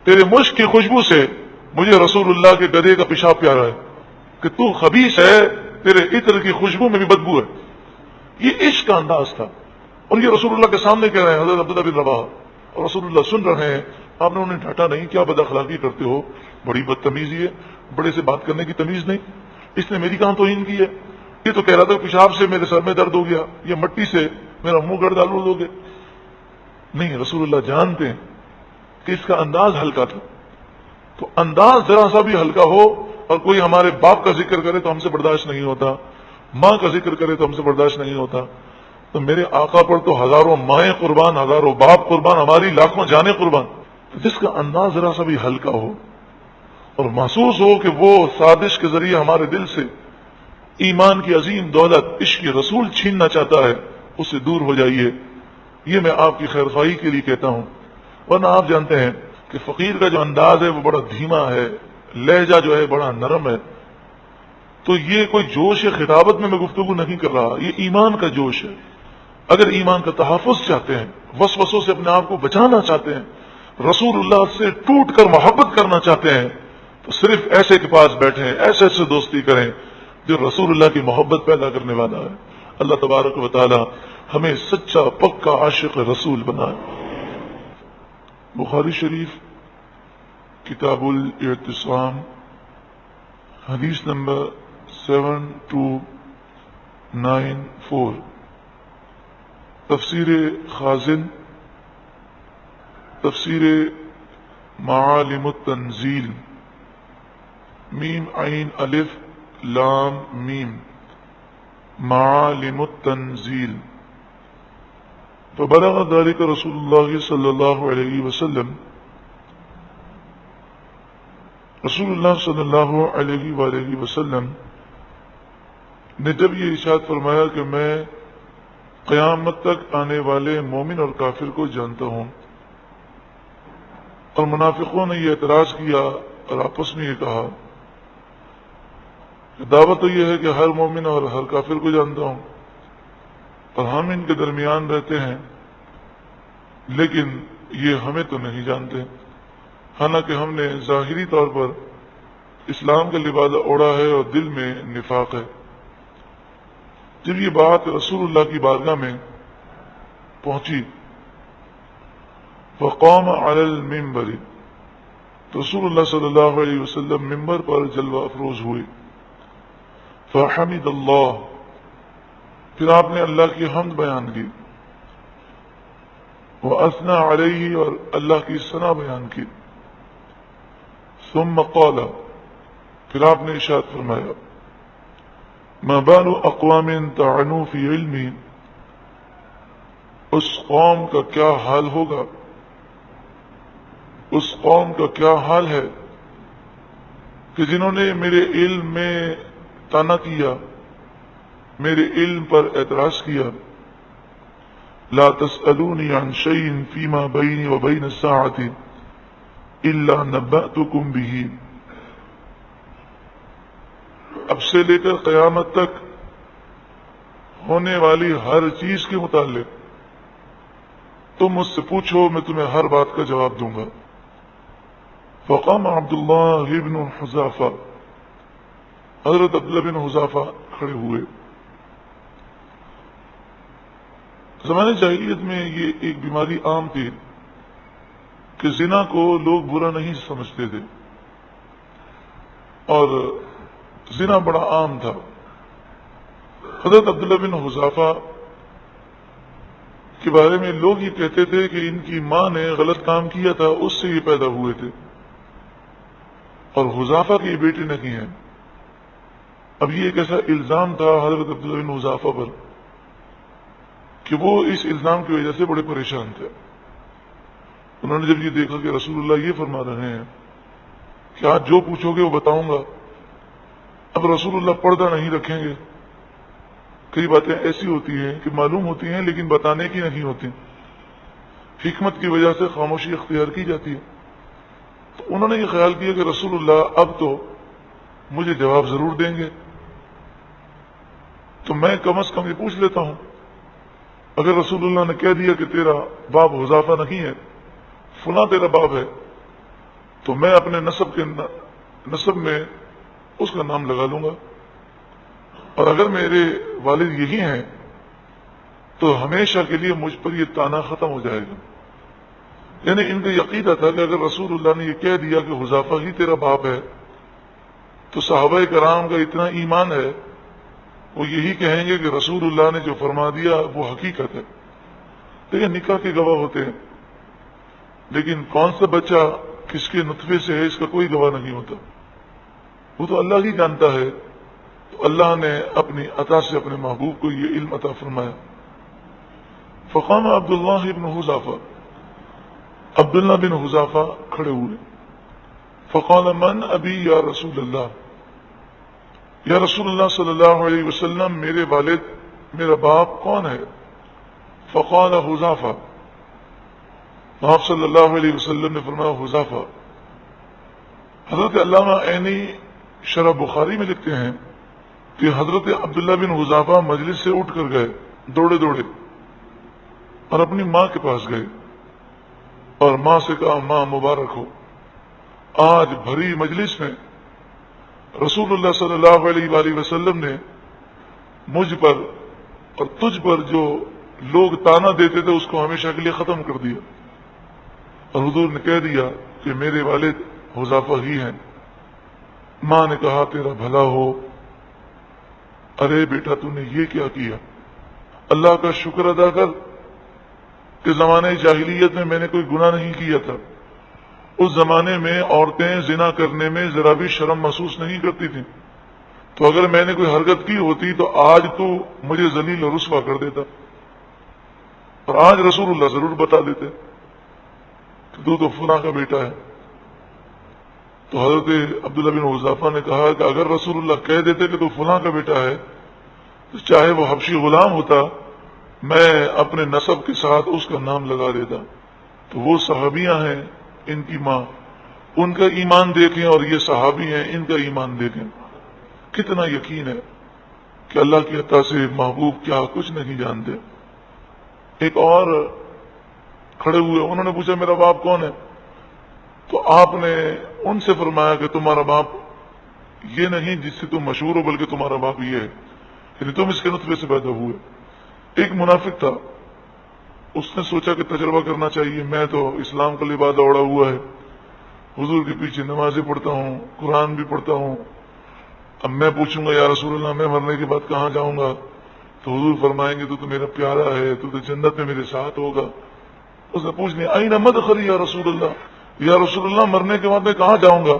تیرے مشک کی خوشبو سے مجھے رسول اللہ کے گدھے کا پیشاب پیارا ہے، کہ تو خبیث ہے، تیرے عطر کی خوشبو میں بھی بدبو ہے. یہ عشق کا انداز تھا. اور یہ رسول اللہ کے سامنے کہہ رہے ہیں حضرت عبداللہ بن رواحہ، اور رسول اللہ سن رہے ہیں. آپ نے انہیں ڈانٹا نہیں، کیا بد اخلاقی کرتے ہو، بڑی بدتمیزی ہے، بڑے سے بات کرنے کی تمیز نہیں. اس نے میری کہاں توہین کی ہے؟ یہ تو کہہ رہا تھا پیشاب سے میرے سر میں درد ہو گیا یا مٹی سے میرا منہ گڑ ڈالو دو گے. نہیں، رسول اللہ جانتے ہیں کہ اس کا انداز ہلکا تھا. تو انداز ذرا سا بھی ہلکا ہو اور کوئی ہمارے باپ کا ذکر کرے تو ہم سے برداشت نہیں ہوتا، ماں کا ذکر کرے تو ہم سے برداشت نہیں ہوتا. تو میرے آقا پر تو ہزاروں مائیں قربان، ہزاروں باپ قربان، ہماری لاکھوں جانیں قربان. جس کا انداز ذرا سا بھی ہلکا ہو اور محسوس ہو کہ وہ سازش کے ذریعے ہمارے دل سے ایمان کی عظیم دولت عشق رسول چھیننا چاہتا ہے، اس سے دور ہو جائیے. یہ میں آپ کی خیر خواہی کے لیے کہتا ہوں. ورنہ آپ جانتے ہیں کہ فقیر کا جو انداز ہے وہ بڑا دھیما ہے، لہجہ جو ہے بڑا نرم ہے. تو یہ کوئی جوش خطابت میں گفتگو نہیں کر رہا، یہ ایمان کا جوش ہے. اگر ایمان کا تحفظ چاہتے ہیں، وسوسوں سے اپنے آپ کو بچانا چاہتے ہیں، رسول اللہ سے ٹوٹ کر محبت کرنا چاہتے ہیں، تو صرف ایسے کے پاس بیٹھیں، ایسے سے دوستی کریں جو رسول اللہ کی محبت پیدا کرنے والا ہے. اللہ تبارک و تعالی ہمیں سچا پکا عاشق رسول بنائے. بخاری شریف کتاب الاعتصام حدیث نمبر 7294، تفسیر خازن، تفسیر معالم التنزیل، میم عین الف لام میم، معالم التنزیل. فبلغ ذلك رسول اللہ صلی اللہ علیہ وسلم، رسول اللہ صلی اللہ علیہ وآلہ وسلم نے جب یہ ارشاد فرمایا کہ میں قیامت تک آنے والے مومن اور کافر کو جانتا ہوں، اور منافقوں نے یہ اعتراض کیا اور آپس میں یہ کہا کہ دعوت تو یہ ہے کہ ہر مومن اور ہر کافر کو جانتا ہوں، اور ہم ان کے درمیان رہتے ہیں، لیکن یہ ہمیں تو نہیں جانتے، حالانکہ ہم نے ظاہری طور پر اسلام کا لبادہ اوڑھا ہے اور دل میں نفاق ہے. جب یہ بات رسول اللہ کی بارگاہ میں پہنچی، فقام علی المنبر، تو رسول اللہ صلی اللہ علیہ وسلم منبر پر جلوہ افروز ہوئے. فحمد اللہ، پھر آپ نے اللہ کی حمد بیان کی، واثنى علیہ، اور اللہ کی ثنا بیان کی. ثم قال، پھر آپ نے ارشاد فرمایا، ما بال اقوام طعنوا فی علمی، اس قوم کا کیا حال ہوگا، اس قوم کا کیا حال ہے کہ جنہوں نے میرے علم میں طعن کیا، میرے علم پر اعتراض کیا. لا تسألونی عن شیء فیما بینی وبین الساعة الا نبأتکم بہ، اب سے لے کر قیامت تک ہونے والی ہر چیز کے متعلق تم مجھ سے پوچھو، میں تمہیں ہر بات کا جواب دوں گا. فقام عبداللہ بن حذافہ، حضرت عبداللہ بن حذافہ کھڑے ہوئے. زمانے جاہلیت میں یہ ایک بیماری عام تھی کہ زنا کو لوگ برا نہیں سمجھتے تھے اور زنا بڑا عام تھا۔ حضرت عبداللہ بن حذافہ کے بارے میں لوگ یہ کہتے تھے کہ ان کی ماں نے غلط کام کیا تھا، اس سے یہ پیدا ہوئے تھے، اور حذافہ کی بیٹی نہیں ہے۔ اب یہ ایک ایسا الزام تھا حضرت عبداللہ بن حذافہ پر کہ وہ اس الزام کی وجہ سے بڑے پریشان تھے۔ انہوں نے جب یہ دیکھا کہ رسول اللہ یہ فرما رہے ہیں کہ آج جو پوچھو گے وہ بتاؤں گا، اب رسول اللہ پردہ نہیں رکھیں گے۔ کئی باتیں ایسی ہوتی ہیں کہ معلوم ہوتی ہیں لیکن بتانے کی نہیں ہوتی، حکمت کی وجہ سے خاموشی اختیار کی جاتی ہے۔ تو انہوں نے یہ خیال کیا کہ رسول اللہ اب تو مجھے جواب ضرور دیں گے، تو میں کم از کم یہ پوچھ لیتا ہوں۔ اگر رسول اللہ نے کہہ دیا کہ تیرا باپ حذافہ نہیں ہے، فلاں تیرا باپ ہے، تو میں اپنے نسب میں اس کا نام لگا لوں گا، اور اگر میرے والد یہی ہیں تو ہمیشہ کے لیے مجھ پر یہ تانا ختم ہو جائے گا۔ یعنی ان کا عقیدہ تھا کہ اگر رسول اللہ نے یہ کہہ دیا کہ حذافہ ہی تیرا باپ ہے تو صحابہ کرام کا اتنا ایمان ہے، وہ یہی کہیں گے کہ رسول اللہ نے جو فرما دیا وہ حقیقت ہے۔ لیکن نکاح کے گواہ ہوتے ہیں، لیکن کون سا بچہ کس کے نطفے سے ہے اس کا کوئی گواہ نہیں ہوتا، وہ تو اللہ ہی جانتا ہے۔ تو اللہ نے اپنی عطا سے اپنے محبوب کو یہ علم عطا فرمایا۔ فقام عبداللہ بن حذافہ، عبداللہ بن حذافہ کھڑے ہوئے۔ فقال من ابی یا رسول اللہ، یا رسول اللہ صلی اللہ علیہ وسلم میرے والد، میرا باپ کون ہے؟ فقال حذافہ، آپ صلی اللہ علیہ وسلم نے فرمایا حذافہ۔ حضرت علامہ عینی شرح بخاری میں لکھتے ہیں کہ حضرت عبداللہ بن حذافہ مجلس سے اٹھ کر گئے دوڑے دوڑے اور اپنی ماں کے پاس گئے اور ماں سے کہا ماں مبارک ہو، آج بھری مجلس میں رسول اللہ صلی اللہ علیہ وآلہ وسلم نے مجھ پر اور تجھ پر جو لوگ تانا دیتے تھے اس کو ہمیشہ کے لیے ختم کر دیا، اور حضور نے کہہ دیا کہ میرے والد حذافہ ہی ہیں۔ ماں نے کہا تیرا بھلا ہو، ارے بیٹا تو نے یہ کیا کیا؟ اللہ کا شکر ادا کر کہ زمانے جاہلیت میں نے کوئی گناہ نہیں کیا تھا۔ اس زمانے میں عورتیں زنا کرنے میں ذرا بھی شرم محسوس نہیں کرتی تھیں، تو اگر میں نے کوئی حرکت کی ہوتی تو آج تو مجھے ذلیل اور رسوا کر دیتا، اور آج رسول اللہ ضرور بتا دیتے کہ تو فلاں کا بیٹا ہے۔ تو حضرت عبداللہ بن حذافہ نے کہا کہ اگر رسول اللہ کہہ دیتے کہ تو فلاں کا بیٹا ہے تو چاہے وہ حبشی غلام ہوتا میں اپنے نسب کے ساتھ اس کا نام لگا دیتا۔ تو وہ صحابیاں ہیں، ان کی ماں، ان کا ایمان دیکھیں، اور یہ صحابی ہیں، ان کا ایمان دیکھیں، کتنا یقین ہے کہ اللہ کی عطا سے محبوب کیا کچھ نہیں جانتے۔ ایک اور کھڑے ہوئے، انہوں نے پوچھا میرا باپ کون ہے؟ تو آپ نے ان سے فرمایا کہ تمہارا باپ یہ نہیں جس سے تم مشہور ہو، بلکہ تمہارا باپ یہ ہے، یعنی تم اس کے نطفے سے پیدا ہوئے۔ ایک منافق تھا، اس نے سوچا کہ تجربہ کرنا چاہیے، میں تو اسلام کا لباس اوڑا ہوا ہے، حضور کے پیچھے نمازیں پڑھتا ہوں، قرآن بھی پڑھتا ہوں، اب میں پوچھوں گا یا رسول اللہ میں مرنے کے بعد کہاں جاؤں گا؟ تو حضور فرمائیں گے تو میرا پیارا ہے، تو جنت میں میرے ساتھ ہوگا۔ اس نے پوچھ لیا آئین مدخلی یا رسول اللہ، یا رسول اللہ مرنے کے بعد میں کہاں جاؤں گا؟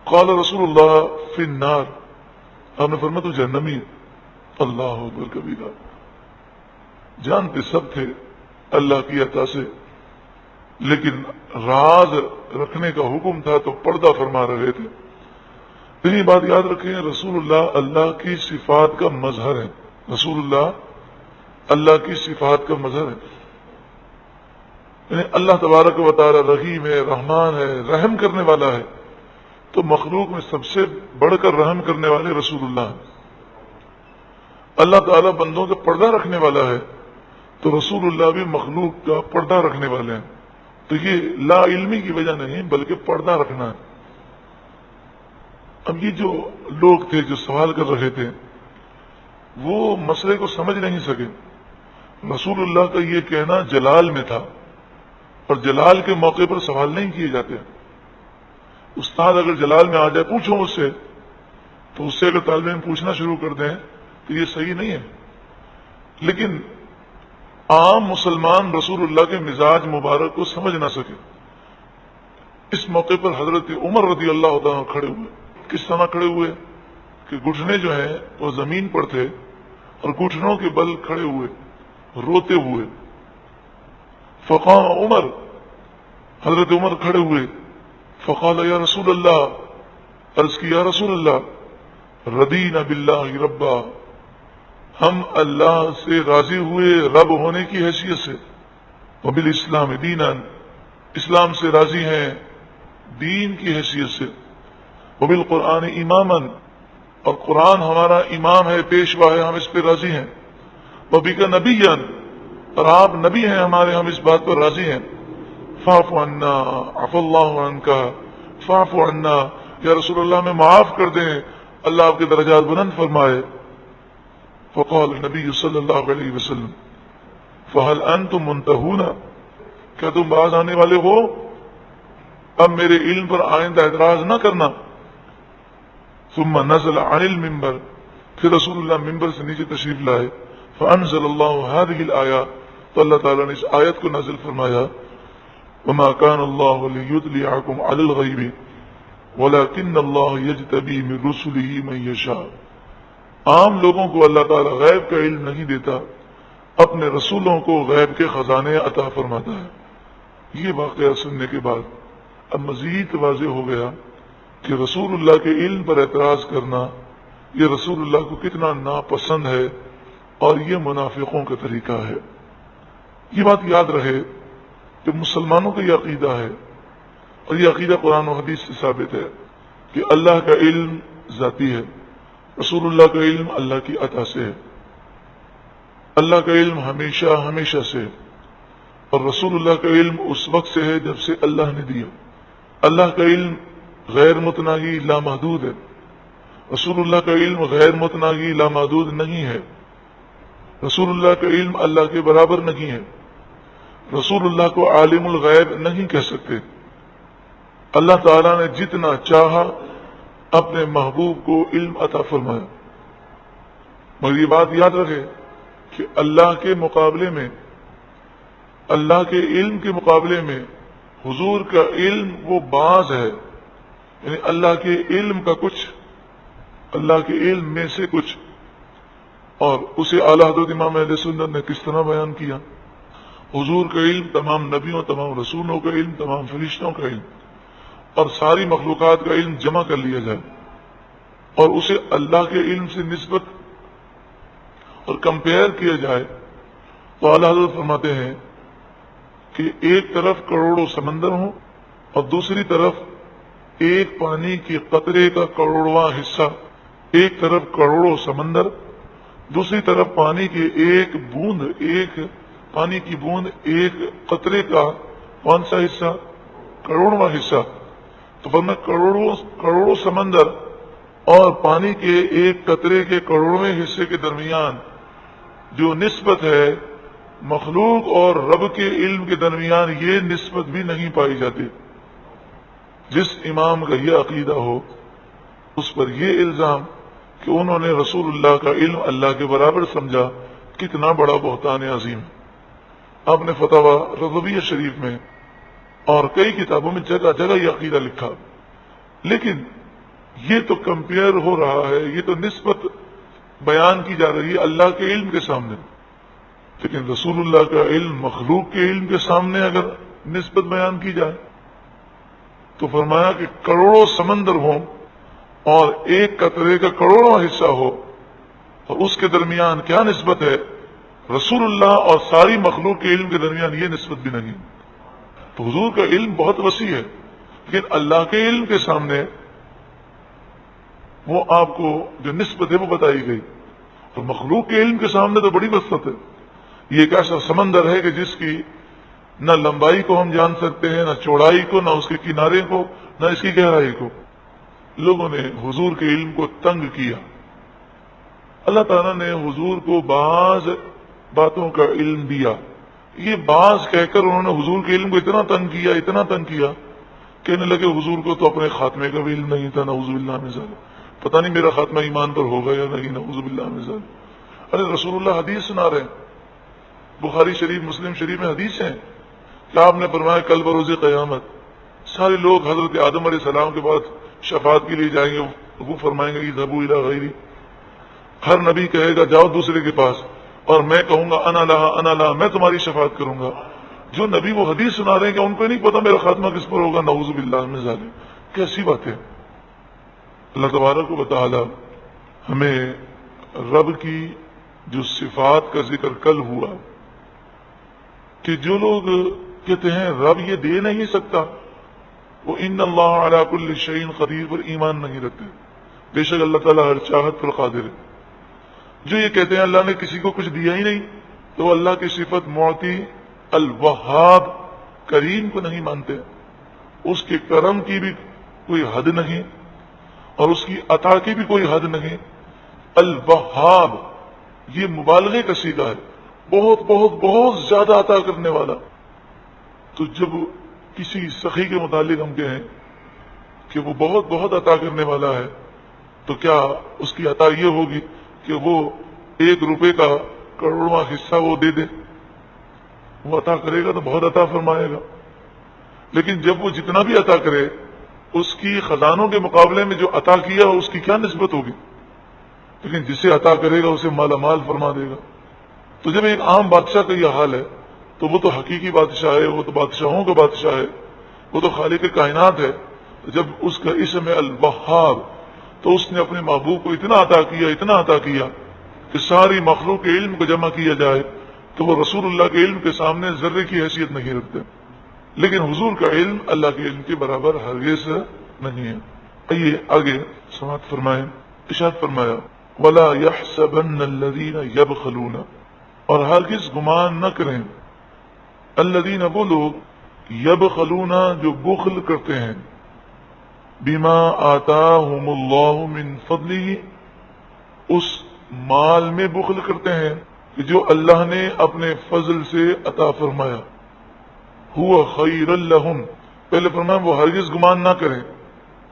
قال رسول اللہ فی النار، آپ نے فرمایا تو جہنمی ہے۔ اللہ اکبر کبیرہ، جانتے سب تھے اللہ کی عطا سے، لیکن راز رکھنے کا حکم تھا تو پردہ فرما رہے تھے۔ پھر یہ بات یاد رکھیں، رسول اللہ اللہ کی صفات کا مظہر ہے، رسول اللہ اللہ کی صفات کا مظہر ہے، یعنی اللہ تبارک و تعالی رحیم ہے، رحمان ہے، رحم کرنے والا ہے، تو مخلوق میں سب سے بڑھ کر رحم کرنے والے رسول اللہ ہیں۔ اللہ تعالیٰ بندوں کا پردہ رکھنے والا ہے تو رسول اللہ بھی مخلوق کا پردہ رکھنے والے ہیں۔ تو یہ لا علمی کی وجہ نہیں بلکہ پردہ رکھنا ہے۔ اب یہ جو لوگ تھے جو سوال کر رہے تھے وہ مسئلے کو سمجھ نہیں سکے، رسول اللہ کا یہ کہنا جلال میں تھا، اور جلال کے موقع پر سوال نہیں کیے جاتے۔ استاد اگر جلال میں آ جائے پوچھو اس سے، تو اس سے اگر طالب علم پوچھنا شروع کر دیں تو یہ صحیح نہیں ہے۔ لیکن عام مسلمان رسول اللہ کے مزاج مبارک کو سمجھ نہ سکے، اس موقع پر حضرت عمر رضی اللہ عنہ کھڑے ہوئے۔ کس طرح کھڑے ہوئے کہ گھٹنے جو ہیں وہ زمین پر تھے اور گھٹنوں کے بل کھڑے ہوئے روتے ہوئے۔ فقام عمر، حضرت عمر کھڑے ہوئے، فقال یا رسول اللہ، عرض کی یا رسول اللہ، رضینا باللہ ربا، ہم اللہ سے راضی ہوئے رب ہونے کی حیثیت سے، وبالاسلام دینا، اسلام سے راضی ہیں دین کی حیثیت سے، وبالقرآن اماما، اور قرآن ہمارا امام ہے، پیشوا ہے، ہم اس پہ راضی ہیں، وبک نبیا، اور آپ نبی ہیں ہمارے، ہم اس بات پر راضی ہیں، فاعف عنا عفا اللہ عنک، فاعف عنا، یا رسول اللہ ہمیں معاف کر دیں، اللہ آپ کے درجات بلند فرمائے۔ فقال النبی صلی اللہ علیہ وسلم فہل انتم منتہون، کیا تم باز آنے والے ہو؟ اب میرے علم پر آئندہ اعتراض نہ کرنا۔ ثم نزل عن المنبر، پھر رسول اللہ ممبر سے نیچے تشریف لائے، فانزل اللہ هذه الآیات، تو اللہ تعالیٰ نے اس آیت کو نازل فرمایا، وما كان الله ليطلعكم على الغيب ولكن الله يجتبي من رسله من يشاء، عام لوگوں کو اللہ تعالیٰ غیب کا علم نہیں دیتا، اپنے رسولوں کو غیب کے خزانے عطا فرماتا ہے۔ یہ واقعہ سننے کے بعد اب مزید واضح ہو گیا کہ رسول اللہ کے علم پر اعتراض کرنا یہ رسول اللہ کو کتنا ناپسند ہے، اور یہ منافقوں کا طریقہ ہے۔ یہ بات یاد رہے کہ مسلمانوں کا یہ عقیدہ ہے، اور یہ عقیدہ قرآن و حدیث سے ثابت ہے کہ اللہ کا علم ذاتی ہے، رسول اللہ کا علم اللہ کی عطا سے ہے، اللہ کا علم ہمیشہ ہمیشہ سے ہے، اور رسول اللہ کا علم اس وقت سے ہے جب سے اللہ نے دیا۔ اللہ کا علم غیر متناہی لامحدود ہے، رسول اللہ کا علم غیر متناہی لامحدود نہیں ہے، رسول اللہ کا علم اللہ کے برابر نہیں ہے، رسول اللہ کو عالم الغیب نہیں کہہ سکتے۔ اللہ تعالیٰ نے جتنا چاہا اپنے محبوب کو علم عطا فرمایا، مگر یہ بات یاد رکھے کہ اللہ کے مقابلے میں، اللہ کے علم کے مقابلے میں حضور کا علم وہ باز ہے، یعنی اللہ کے علم کا کچھ، اللہ کے علم میں سے کچھ، اور اسے اعلیٰ حضرت امام اہل سنت نے کس طرح بیان کیا۔ حضور کا علم تمام نبیوں، تمام رسولوں کا علم، تمام فرشتوں کا علم، اور ساری مخلوقات کا علم جمع کر لیا جائے اور اسے اللہ کے علم سے نسبت اور کمپیئر کیا جائے تو اعلیٰ حضرت فرماتے ہیں کہ ایک طرف کروڑوں سمندر ہوں اور دوسری طرف ایک پانی کے قطرے کا کروڑواں حصہ، ایک طرف کروڑوں سمندر، دوسری طرف پانی کی ایک بوند، ایک پانی کی بوند ایک قطرے کا کون سا حصہ؟ کروڑواں حصہ۔ تو فرمایا کروڑوں سمندر اور پانی کے ایک قطرے کے کروڑویں حصے کے درمیان جو نسبت ہے مخلوق اور رب کے علم کے درمیان، یہ نسبت بھی نہیں پائی جاتی۔ جس امام کا یہ عقیدہ ہو اس پر یہ الزام کہ انہوں نے رسول اللہ کا علم اللہ کے برابر سمجھا، کتنا بڑا بہتان عظیم ہے۔ آپ نے فتاوی رضویہ شریف میں اور کئی کتابوں میں جگہ جگہ یہ عقیدہ لکھا، لیکن یہ تو کمپیئر ہو رہا ہے، یہ تو نسبت بیان کی جا رہی ہے اللہ کے علم کے سامنے، لیکن رسول اللہ کا علم مخلوق کے علم کے سامنے اگر نسبت بیان کی جائے تو فرمایا کہ کروڑوں سمندر ہوں اور ایک قطرے کا کروڑواں حصہ ہو اور اس کے درمیان کیا نسبت ہے؟ رسول اللہ اور ساری مخلوق کے علم کے درمیان یہ نسبت بھی نہیں۔ تو حضور کا علم بہت وسیع ہے، لیکن اللہ کے علم کے سامنے وہ آپ کو جو نسبت ہے وہ بتائی گئی، اور مخلوق کے علم کے سامنے تو بڑی وسعت ہے۔ یہ ایک ایسا سمندر ہے کہ جس کی نہ لمبائی کو ہم جان سکتے ہیں، نہ چوڑائی کو، نہ اس کے کنارے کو، نہ اس کی گہرائی کو۔ لوگوں نے حضور کے علم کو تنگ کیا۔ اللہ تعالیٰ نے حضور کو بعض باتوں کا علم دیا. یہ بعض کہہ کر انہوں نے حضور کے علم کو اتنا تنگ کیا کہنے لگے حضور کو تو اپنے خاتمے کا بھی علم نہیں تھا. نعوذ باللہ من ذالک. پتہ نہیں میرا خاتمہ ایمان پر ہوگا یا نہیں. نعوذ باللہ من ذالک. ارے رسول اللہ حدیث سنا رہے ہیں, بخاری شریف مسلم شریف میں حدیث ہیں کہ آپ نے فرمایا کل بروز قیامت سارے لوگ حضرت آدم علیہ السلام کے بعد شفاعت کے لیے جائیں گے. وہ فرمائیں گے اذهبوا الی غیری. ہر نبی کہے گا جاؤ دوسرے کے پاس, اور میں کہوں گا انا لہا میں تمہاری شفاعت کروں گا. جو نبی وہ حدیث سنا رہے ہیں کہ ان کو نہیں پتا میرا خاتمہ کس پر ہوگا. نعوذ باللہ من ذالک. کیسی بات ہے. اللہ تبارک و تعالی ہمیں رب کی جو صفات کا ذکر کل ہوا کہ جو لوگ کہتے ہیں رب یہ دے نہیں سکتا, وہ ان اللہ علی کل شیء قدیر پر ایمان نہیں رکھتے. بے شک اللہ تعالیٰ ہر چاہت پر قادر ہے. جو یہ کہتے ہیں اللہ نے کسی کو کچھ دیا ہی نہیں, تو اللہ کی صفت معطی الوہاب کریم کو نہیں مانتے. اس کے کرم کی بھی کوئی حد نہیں اور اس کی عطا کی بھی کوئی حد نہیں. الوہاب یہ مبالغے کا صیغہ ہے, بہت بہت بہت زیادہ عطا کرنے والا. تو جب کسی سخی کے متعلق ہم کہیں کہ وہ بہت بہت عطا کرنے والا ہے, تو کیا اس کی عطا یہ ہوگی کہ وہ 1 روپے کا کروڑواں حصہ وہ دے دے؟ وہ عطا کرے گا تو بہت عطا فرمائے گا, لیکن جب وہ جتنا بھی عطا کرے اس کی خزانوں کے مقابلے میں جو عطا کیا اس کی کیا نسبت ہوگی؟ لیکن جسے عطا کرے گا اسے مالا مال فرما دے گا. تو جب ایک عام بادشاہ کا یہ حال ہے تو وہ تو حقیقی بادشاہ ہے, وہ تو بادشاہوں کا بادشاہ ہے, وہ تو خالق کائنات ہے. تو جب اس کا اسم ہے الوہاب, تو اس نے اپنے محبوب کو اتنا عطا کیا کہ ساری مخلوق کے علم کو جمع کیا جائے تو وہ رسول اللہ کے علم کے سامنے ذرے کی حیثیت نہیں رکھتے. لیکن حضور کا علم اللہ کے علم کے برابر ہرگز نہیں ہے. آئیے آگے سماعت فرمائیں. ارشاد فرمایا وَلَا يَحْسَبَنَّ الَّذِينَ يَبْخَلُونَ, اور ہرگز گمان نہ کریں الذین وہ لوگ یبخلون جو بخل کرتے ہیں بما آتاہم اللہ من فضلہ, اس مال میں بخل کرتے ہیں کہ جو اللہ نے اپنے فضل سے عطا فرمایا. ہوا خیر لہم, پہلے فرمایا وہ ہرگز گمان نہ کریں.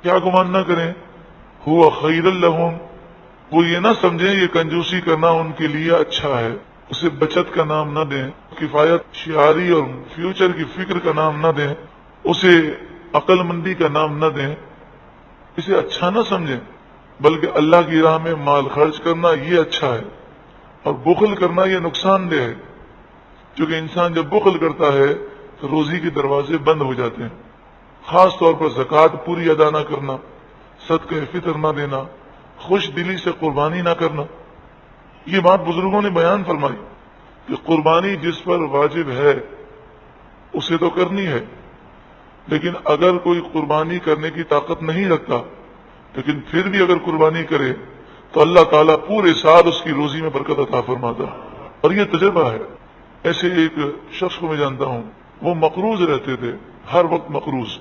کیا گمان نہ کریں؟ ہوا خیر لہم, وہ یہ نہ سمجھیں یہ کنجوسی کرنا ان کے لیے اچھا ہے. اسے بچت کا نام نہ دیں, کفایت شعاری اور فیوچر کی فکر کا نام نہ دیں, اسے عقل مندی کا نام نہ دیں, اسے اچھا نہ سمجھیں, بلکہ اللہ کی راہ میں مال خرچ کرنا یہ اچھا ہے, اور بخل کرنا یہ نقصان دہ ہے. کیونکہ انسان جب بخل کرتا ہے تو روزی کے دروازے بند ہو جاتے ہیں. خاص طور پر زکوٰۃ پوری ادا نہ کرنا, صدقہ فطر نہ دینا, خوش دلی سے قربانی نہ کرنا. یہ بات بزرگوں نے بیان فرمائی کہ قربانی جس پر واجب ہے اسے تو کرنی ہے, لیکن اگر کوئی قربانی کرنے کی طاقت نہیں رکھتا لیکن پھر بھی اگر قربانی کرے تو اللہ تعالیٰ پورے سال اس کی روزی میں برکت عطا فرماتا. اور یہ تجربہ ہے. ایسے ایک شخص کو میں جانتا ہوں, وہ مقروض رہتے تھے, ہر وقت مقروض.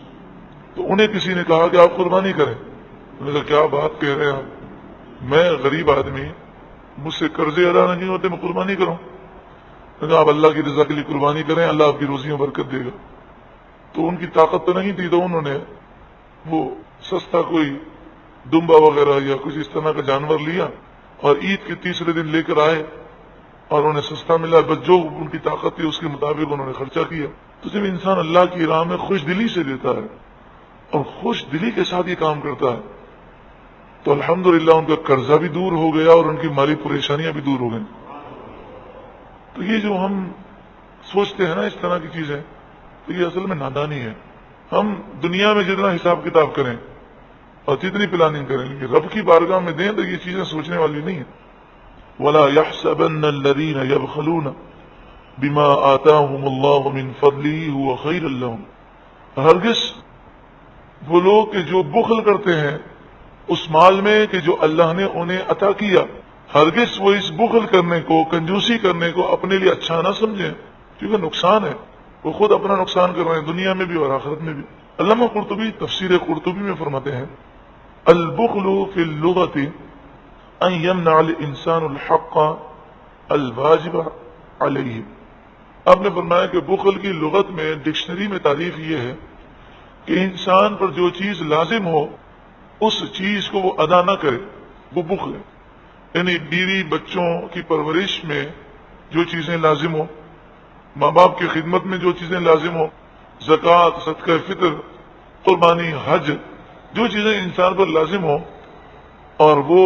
تو انہیں کسی نے کہا کہ آپ قربانی کریں. انہوں نے کہا کیا بات کہہ رہے ہیں آپ, میں غریب آدمی, مجھ سے قرضے ادا نہیں ہوتے, میں قربانی کروں. آپ اللہ کی رضا کے لیے قربانی کریں, اللہ آپ کی روزی میں برکت دے گا. تو ان کی طاقت تو نہیں تھی, تو انہوں نے وہ سستا کوئی دمبا وغیرہ یا کچھ اس طرح کا جانور لیا اور عید کے تیسرے دن لے کر آئے, اور انہیں سستا ملا, بس جو ان کی طاقت تھی اس کے مطابق انہوں نے خرچہ کیا. تو جب انسان اللہ کی راہ میں خوش دلی سے دیتا ہے اور خوش دلی کے ساتھ یہ کام کرتا ہے تو الحمدللہ ان کا قرضہ بھی دور ہو گیا اور ان کی مالی پریشانیاں بھی دور ہو گئیں. تو یہ جو ہم سوچتے ہیں نا اس طرح کی چیزیں, تو یہ اصل میں نادانی ہے. ہم دنیا میں جتنا حساب کتاب کریں اور جتنی پلاننگ کریں گے رب کی بارگاہ میں دیں تو یہ چیزیں سوچنے والی نہیں ہیں. وَلَا يَحْسَبَنَّ الَّذِينَ يَبْخَلُونَ بِمَا آتَاهُمُ اللَّهُ مِنْ فَضْلِهِ هُوَ خَيْرٌ لَهُمْ, ہرگز وہ لوگ کہ جو بخل کرتے ہیں اس مال میں کہ جو اللہ نے انہیں عطا کیا, ہرگز وہ اس بخل کرنے کو, کنجوسی کرنے کو اپنے لیے اچھا نہ سمجھیں, کیونکہ نقصان ہے. وہ خود اپنا نقصان کر رہے ہیں دنیا میں بھی اور آخرت میں بھی. علامہ قرطبی تفسیر قرطبی میں فرماتے ہیں البخل فی اللغۃ ان یمنع الانسان الحق الواجب علیہم. آپ نے فرمایا کہ بخل کی لغت میں ڈکشنری میں تعریف یہ ہے کہ انسان پر جو چیز لازم ہو اس چیز کو وہ ادا نہ کرے، وہ بخل ہے. یعنی بیوی بچوں کی پرورش میں جو چیزیں لازم ہو، ماں باپ کی خدمت میں جو چیزیں لازم ہو، زکوٰۃ، صدقہ فطر، قربانی، حج، جو چیزیں انسان پر لازم ہو اور وہ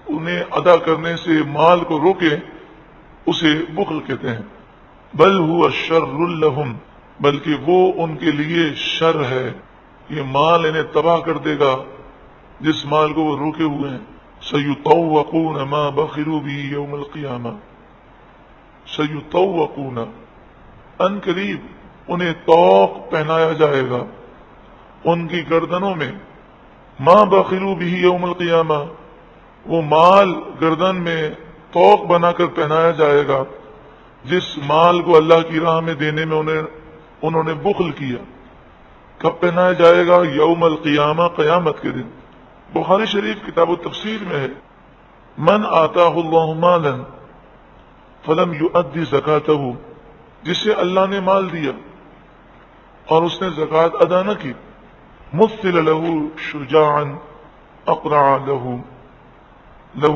انہیں ادا کرنے سے مال کو روکے، اسے بخل کہتے ہیں. بل هو شر لهم، بلکہ وہ ان کے لیے شر ہے. یہ مال انہیں تباہ کر دے گا جس مال کو وہ روکے ہوئے ہیں. سیطوقون ما بخلوا به یوم القیامہ، سیطوقون، ان قریب انہیں طوق پہنایا جائے گا ان کی گردنوں میں، ما بخلوا به یوم القیامہ، وہ مال گردن میں طوق بنا کر پہنایا جائے گا جس مال کو اللہ کی راہ میں دینے میں انہوں نے بخل کیا. کب پہنایا جائے گا؟ یوم القیامہ، قیامت کے دن. بخاری شریف کتاب التفسیر میں ہے، من آتاہ اللہ مالا فلم یؤدی زکاتہ، جسے اللہ نے مال دیا اور اس نے زکوٰۃ ادا نہ کی، مثل له شجاعا اقرع له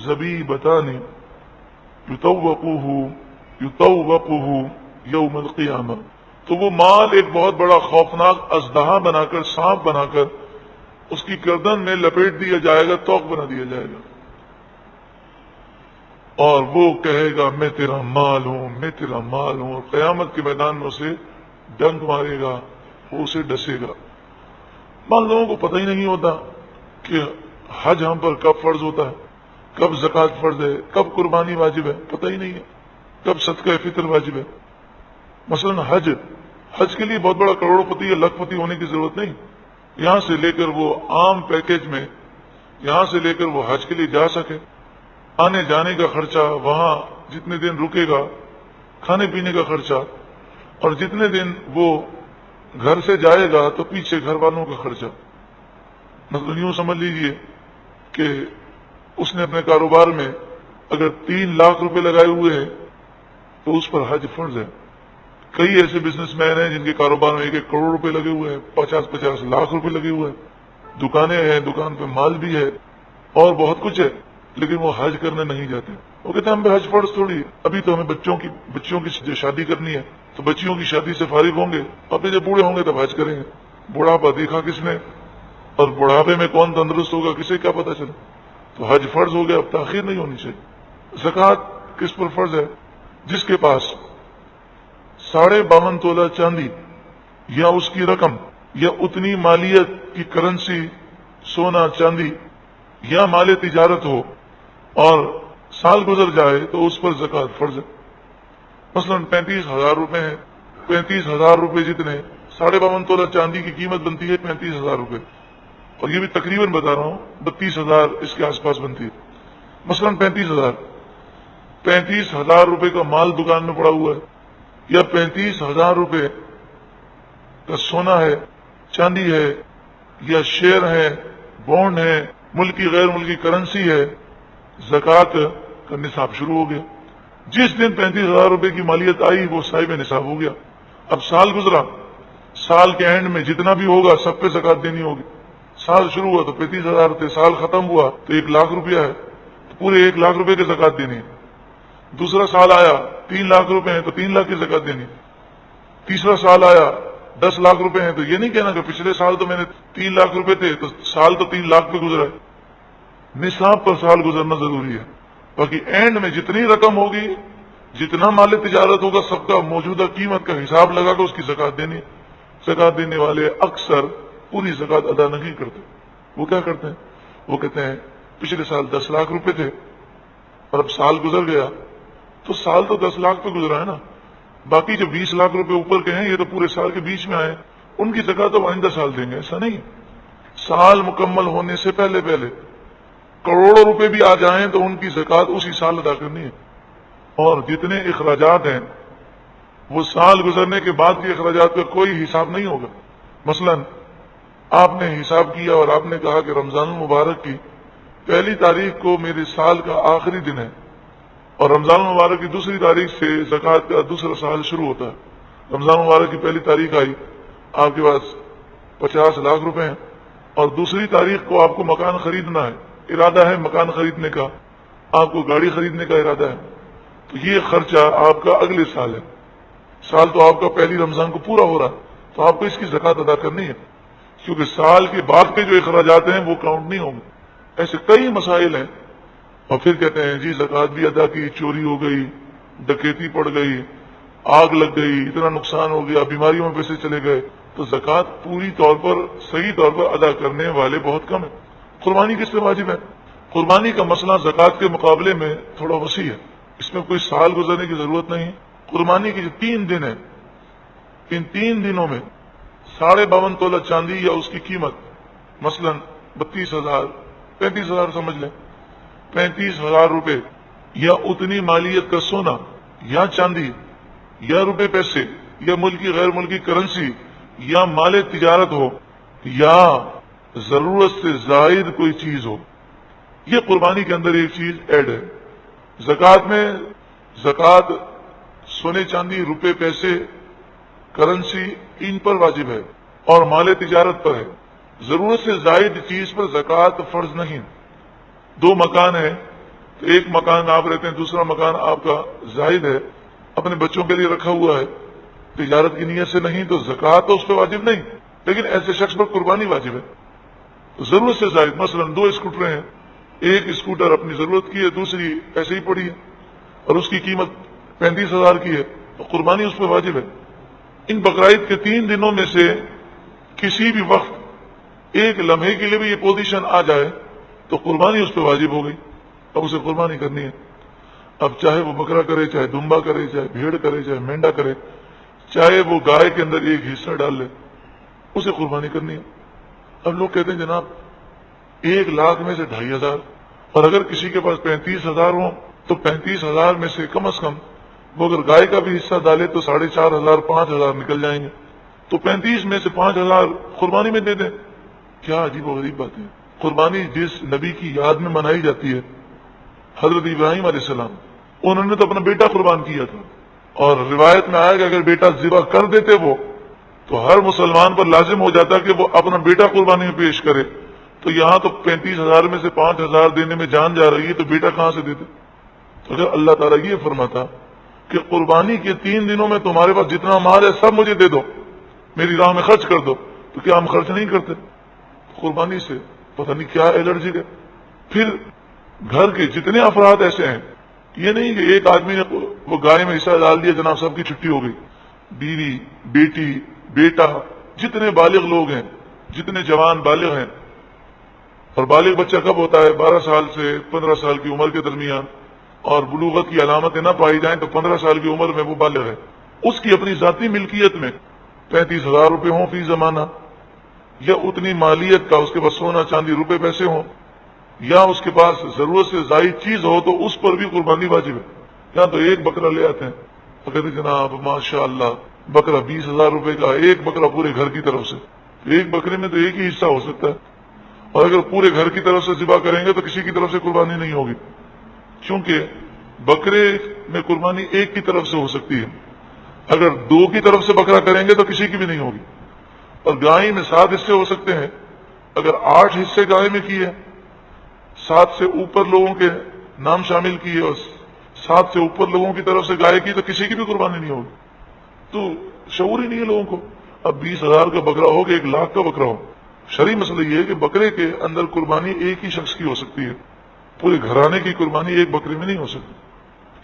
زبیبتان یطوقه یوم القیامہ. تو وہ مال ایک بہت بڑا خوفناک اژدہا بنا کر، سانپ بنا کر اس کی گردن میں لپیٹ دیا جائے گا، توق بنا دیا جائے گا، اور وہ کہے گا میں تیرا مال ہوں، میں تیرا مال ہوں، اور قیامت کے میدان میں اسے ڈنک مارے گا، وہ اسے ڈسے گا. بعض لوگوں کو پتہ ہی نہیں ہوتا کہ حج ہم پر کب فرض ہوتا ہے، کب زکوٰۃ فرض ہے، کب قربانی واجب ہے، پتہ ہی نہیں ہے، کب صدقہ فطر واجب ہے. مثلا حج کے لیے بہت بڑا کروڑ پتی یا لاکھ پتی ہونے کی ضرورت نہیں. یہاں سے لے کر وہ عام پیکج میں یہاں سے لے کر وہ حج کے لیے جا سکے، آنے جانے کا خرچہ، وہاں جتنے دن رکے گا کھانے پینے کا خرچہ، اور جتنے دن وہ گھر سے جائے گا تو پیچھے گھر والوں کا خرچہ. مطلب یوں سمجھ لیجئے کہ اس نے اپنے کاروبار میں اگر 3 لاکھ روپے لگائے ہوئے ہیں تو اس پر حج فرض ہے. کئی ایسے بزنس مین ہیں جن کے کاروبار میں 1 کروڑ روپے لگے ہوئے ہیں، 50 لاکھ روپے لگے ہوئے ہیں، دکانیں ہیں، دکان پہ مال بھی ہے اور بہت کچھ ہے، لیکن وہ حج کرنے نہیں جاتے. وہ کہتے ہیں ہم پہ حج فرض تھوڑی ہے، ابھی تو ہمیں بچوں کی جو شادی کرنی ہے تو بچیوں کی شادی سے فارغ ہوں گے، اور پھر جب بوڑھے ہوں گے تب حج کریں گے. بڑھاپا دیکھا کس نے، اور بڑھاپے میں کون تندرست ہوگا کسے کیا پتا چلے. تو حج فرض ہو گیا، اب تاخیر نہیں ہونی چاہیے. زکوٰۃ کس پر فرض ہے؟ جس کے پاس 52.5 تولہ چاندی یا اس کی رقم یا اتنی مالیت کی کرنسی، سونا چاندی یا مال تجارت ہو اور سال گزر جائے تو اس پر زکوٰۃ فرض ہے. مثلا 35,000 روپے ہیں، 35,000 روپے جتنے 52.5 تولہ چاندی کی قیمت بنتی ہے 35,000 روپے، اور یہ بھی تقریباً بتا رہا ہوں 32,000 اس کے آس پاس بنتی ہے. مثلا 35,000 روپے کا مال دکان میں پڑا ہوا ہے، یا 35,000 روپے کا سونا ہے، چاندی ہے، یا شیئر ہے، بانڈ ہے، ملکی غیر ملکی کرنسی ہے. زکوٰۃ کا نصاب شروع ہو گیا. جس دن 35,000 روپے کی مالیت آئی وہ صاحب نصاب ہو گیا. اب سال گزرا، سال کے اینڈ میں جتنا بھی ہوگا سب پہ زکوٰۃ دینی ہوگی. سال شروع ہوا تو 35,000 تھے، سال ختم ہوا تو 1 لاکھ روپیہ ہے، تو پورے 1 لاکھ روپے کی زکوٰۃ دینی ہے. دوسرا سال آیا 3 لاکھ روپے ہیں تو 3 لاکھ کی زکوٰۃ دینی. تیسرا سال آیا 10 لاکھ روپے ہیں تو یہ نہیں کہنا کہ پچھلے سال تو میں نے 3 لاکھ روپے تھے تو سال تو 3 لاکھ پہ گزرا ہے. نصاب پر سال گزرنا ضروری ہے. باقی اینڈ میں جتنی رقم ہوگی، جتنا مال تجارت ہوگا، سب کا موجودہ قیمت کا حساب لگا کر اس کی زکوٰۃ دینی. زکوٰۃ دینے والے اکثر پوری زکوٰۃ ادا نہیں کرتے. وہ کیا کرتے ہیں؟ وہ کہتے ہیں پچھلے سال 10 لاکھ روپے تھے اور اب سال گزر گیا تو سال تو 10 لاکھ پہ گزرا ہے نا، باقی جو 20 لاکھ روپے اوپر کے ہیں یہ تو پورے سال کے بیچ میں آئے، ان کی زکوٰۃ تو آئندہ سال دیں گے. ایسا نہیں، سال مکمل ہونے سے پہلے کروڑوں روپے بھی آ جائیں تو ان کی زکوٰۃ اسی سال ادا کرنی ہے. اور جتنے اخراجات ہیں وہ سال گزرنے کے بعد کے اخراجات کا کوئی حساب نہیں ہوگا. مثلا آپ نے حساب کیا اور آپ نے کہا کہ رمضان المبارک کی 1 تاریخ کو میرے سال کا آخری دن ہے اور رمضان المبارک کی دوسری تاریخ سے زکوٰۃ کا دوسرا سال شروع ہوتا ہے۔ رمضان المبارک کی پہلی تاریخ آئی، آپ کے پاس 50 لاکھ روپے ہیں، اور دوسری تاریخ کو آپ کو مکان خریدنا ہے، ارادہ ہے مکان خریدنے کا، آپ کو گاڑی خریدنے کا ارادہ ہے، تو یہ خرچہ آپ کا اگلے سال ہے۔ سال تو آپ کا پہلی رمضان کو پورا ہو رہا ہے، تو آپ کو اس کی زکوٰۃ ادا کرنی ہے، کیونکہ سال کے بعد کے جو اخراجات ہیں وہ کاؤنٹ نہیں ہوں گے۔ ایسے کئی مسائل ہیں، اور پھر کہتے ہیں جی زکوٰۃ بھی ادا کی، چوری ہو گئی، ڈکیتی پڑ گئی، آگ لگ گئی، اتنا نقصان ہو گیا، بیماریوں میں پیسے چلے گئے، تو زکوٰۃ پوری طور پر صحیح طور پر ادا کرنے والے بہت کم ہیں۔ قربانی کس پہ واجب ہے؟ قربانی کا مسئلہ زکوٰۃ کے مقابلے میں تھوڑا وسیع ہے، اس میں کوئی سال گزرنے کی ضرورت نہیں ہے۔ قربانی کے جو 3 دن ہیں، ان 3 دنوں میں 52.5 تولہ چاندی یا اس کی قیمت مثلا 32,000 35,000 سمجھ لیں، 35,000 روپے، یا اتنی مالیت کا سونا یا چاندی یا روپے پیسے یا ملکی غیر ملکی کرنسی یا مال تجارت ہو یا ضرورت سے زائد کوئی چیز ہو، یہ قربانی کے اندر ایک چیز ایڈ ہے۔ زکوٰۃ میں زکوٰۃ سونے چاندی روپے پیسے کرنسی ان پر واجب ہے اور مال تجارت پر ہے، ضرورت سے زائد چیز پر زکوٰۃ فرض نہیں۔ 2 مکان ہیں، تو ایک مکان آپ رہتے ہیں، دوسرا مکان آپ کا زائد ہے، اپنے بچوں کے لیے رکھا ہوا ہے، تجارت کی نیت سے نہیں، تو زکوٰۃ تو اس پہ واجب نہیں، لیکن ایسے شخص پر قربانی واجب ہے۔ تو ضرورت سے زائد مثلا 2 اسکوٹریں ہیں، ایک اسکوٹر اپنی ضرورت کی ہے، دوسری ایسے ہی پڑی ہے، اور اس کی قیمت 35,000 کی ہے، تو قربانی اس پہ واجب ہے۔ ان بقرعید کے 3 دنوں میں سے کسی بھی وقت ایک لمحے کے لیے بھی یہ پوزیشن آ جائے تو قربانی اس پہ واجب ہو گئی، اب اسے قربانی کرنی ہے۔ اب چاہے وہ بکرا کرے، چاہے دمبا کرے، چاہے بھیڑ کرے، چاہے مینڈا کرے، چاہے وہ گائے کے اندر ایک حصہ ڈال لے، اسے قربانی کرنی ہے۔ اب لوگ کہتے ہیں جناب 1 لاکھ میں سے 2,500، اور اگر کسی کے پاس 35,000 ہوں تو 35,000 میں سے کم از کم وہ اگر گائے کا بھی حصہ ڈالے تو 4,500 5,000 نکل جائیں گے، تو 35 میں سے 5,000 قربانی میں دے دیں۔ کیا عجیب و غریب بات ہے۔ قربانی جس نبی کی یاد میں منائی جاتی ہے، حضرت ابراہیم علیہ السلام، انہوں نے تو اپنا بیٹا قربان کیا تھا، اور روایت میں آئے کہ اگر بیٹا ذبح کر دیتے وہ تو ہر مسلمان پر لازم ہو جاتا کہ وہ اپنا بیٹا قربانی میں پیش کرے، تو یہاں تو 35,000 میں سے 5,000 دینے میں جان جا رہی ہے، تو بیٹا کہاں سے دیتے؟ تو اگر اللہ تعالیٰ یہ فرماتا کہ قربانی کے 3 دنوں میں تمہارے پاس جتنا مال ہے سب مجھے دے دو، میری راہ میں خرچ کر دو، تو کیا ہم خرچ نہیں کرتے؟ قربانی سے پتہ نہیں کیا الرجی ہے۔ پھر گھر کے جتنے افراد ایسے ہیں، یہ نہیں کہ ایک آدمی نے وہ گائے میں حصہ ڈال دیا، جناب سب کی چھٹی ہو گئی، بیوی، بیٹی، بیٹا، جتنے بالغ لوگ ہیں، جتنے جوان بالغ ہیں، اور بالغ بچہ کب ہوتا ہے؟ 12 سال سے 15 سال کی عمر کے درمیان، اور بلوغت کی علامتیں نہ پائی جائیں تو 15 سال کی عمر میں وہ بالغ ہے، اس کی اپنی ذاتی ملکیت میں 35,000 روپے ہوں فی زمانہ، یا اتنی مالیت کا اس کے پاس سونا چاندی روپے پیسے ہوں، یا اس کے پاس ضرورت سے زائد چیز ہو، تو اس پر بھی قربانی واجب ہے۔ یا تو ایک بکرا لے آتے ہیں تو کہتے ہیں جناب ماشاء اللہ بکرا 20,000 روپے کا، ایک بکرا پورے گھر کی طرف سے، ایک بکرے میں تو ایک ہی حصہ ہو سکتا ہے، اور اگر پورے گھر کی طرف سے ذبح کریں گے تو کسی کی طرف سے قربانی نہیں ہوگی، کیونکہ بکرے میں قربانی ایک کی طرف سے ہو سکتی ہے، اگر 2 کی طرف سے بکرا کریں گے تو کسی کی بھی نہیں ہوگی۔ اور گائے میں 7 حصے ہو سکتے ہیں، اگر 8 حصے گائے میں کیے، 7 سے اوپر لوگوں کے نام شامل کیے اور 7 سے اوپر لوگوں کی طرف سے گائے کی، تو کسی کی بھی قربانی نہیں ہوگی۔ تو شعور ہی نہیں ہے لوگوں کو۔ اب 20,000 کا بکرا ہو کہ 1 لاکھ کا بکرا ہو، شرعی مسئلہ یہ ہے کہ بکرے کے اندر قربانی ایک ہی شخص کی ہو سکتی ہے، پورے گھرانے کی قربانی ایک بکرے میں نہیں ہو سکتی۔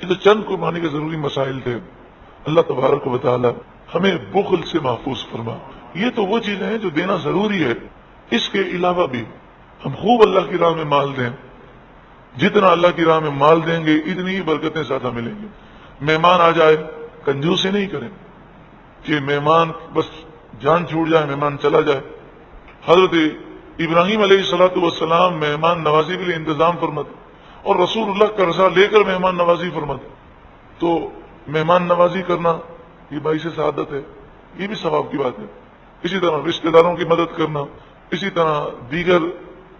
یہ تو چند قربانی کے ضروری مسائل تھے۔ اللہ تبارک و تعالی ہمیں بخل سے محفوظ فرما۔ یہ تو وہ چیزیں ہیں جو دینا ضروری ہے، اس کے علاوہ بھی ہم خوب اللہ کی راہ میں مال دیں، جتنا اللہ کی راہ میں مال دیں گے اتنی ہی برکتیں زیادہ ملیں گی۔ مہمان آ جائے کنجوسی نہیں کریں کہ مہمان بس جان چھوٹ جائے، مہمان چلا جائے۔ حضرت ابراہیم علیہ والسلام مہمان نوازی کے لیے انتظام فرماتے، اور رسول اللہ قرضہ لے کر مہمان نوازی فرماتے۔ تو مہمان نوازی کرنا یہ باعث سعادت ہے، یہ بھی ثواب کی بات ہے۔ اسی طرح رشتہ داروں کی مدد کرنا، اسی طرح دیگر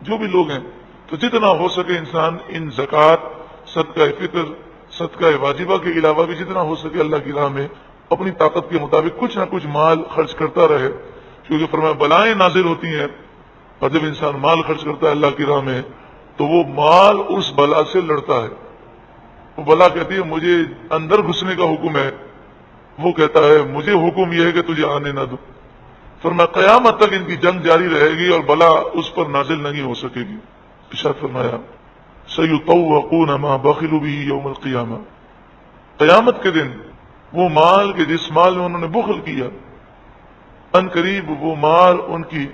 جو بھی لوگ ہیں، تو جتنا ہو سکے انسان ان زکوٰۃ، صدقہ فطر، صدقہ واجبہ کے علاوہ بھی جتنا ہو سکے اللہ کی راہ میں اپنی طاقت کے مطابق کچھ نہ کچھ مال خرچ کرتا رہے، کیونکہ فرمایا بلائیں نازل ہوتی ہیں، اور جب انسان مال خرچ کرتا ہے اللہ کی راہ میں تو وہ مال اس بلا سے لڑتا ہے۔ وہ بلا کہتی ہے مجھے اندر گھسنے کا حکم ہے، وہ کہتا ہے مجھے حکم یہ ہے کہ تجھے آنے نہ دو۔ فرمایا قیامت تک ان کی جنگ جاری رہے گی اور بلا اس پر نازل نہیں ہو سکے گی۔ ارشاد فرمایا سیطوقون ما بخلوا به یوم القیامہ، قیامت کے دن وہ مال کے جس مال میں انہوں نے بخل کیا، ان قریب وہ مال ان کی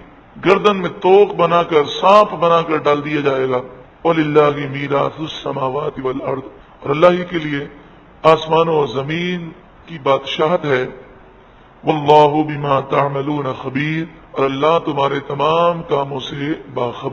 گردن میں توق بنا کر، سانپ بنا کر ڈال دیا جائے گا۔ وَلِلَّهِ مِيرَاثُ السَّمَاوَاتِ وَالْأَرْضِ، اور اللہ ہی کے لیے آسمانوں اور زمین کی بادشاہت ہے۔ وَاللَّهُ بِمَا تَعْمَلُونَ خَبِيرٌ، اور اللہ تمہارے تمام کاموں سے باخبر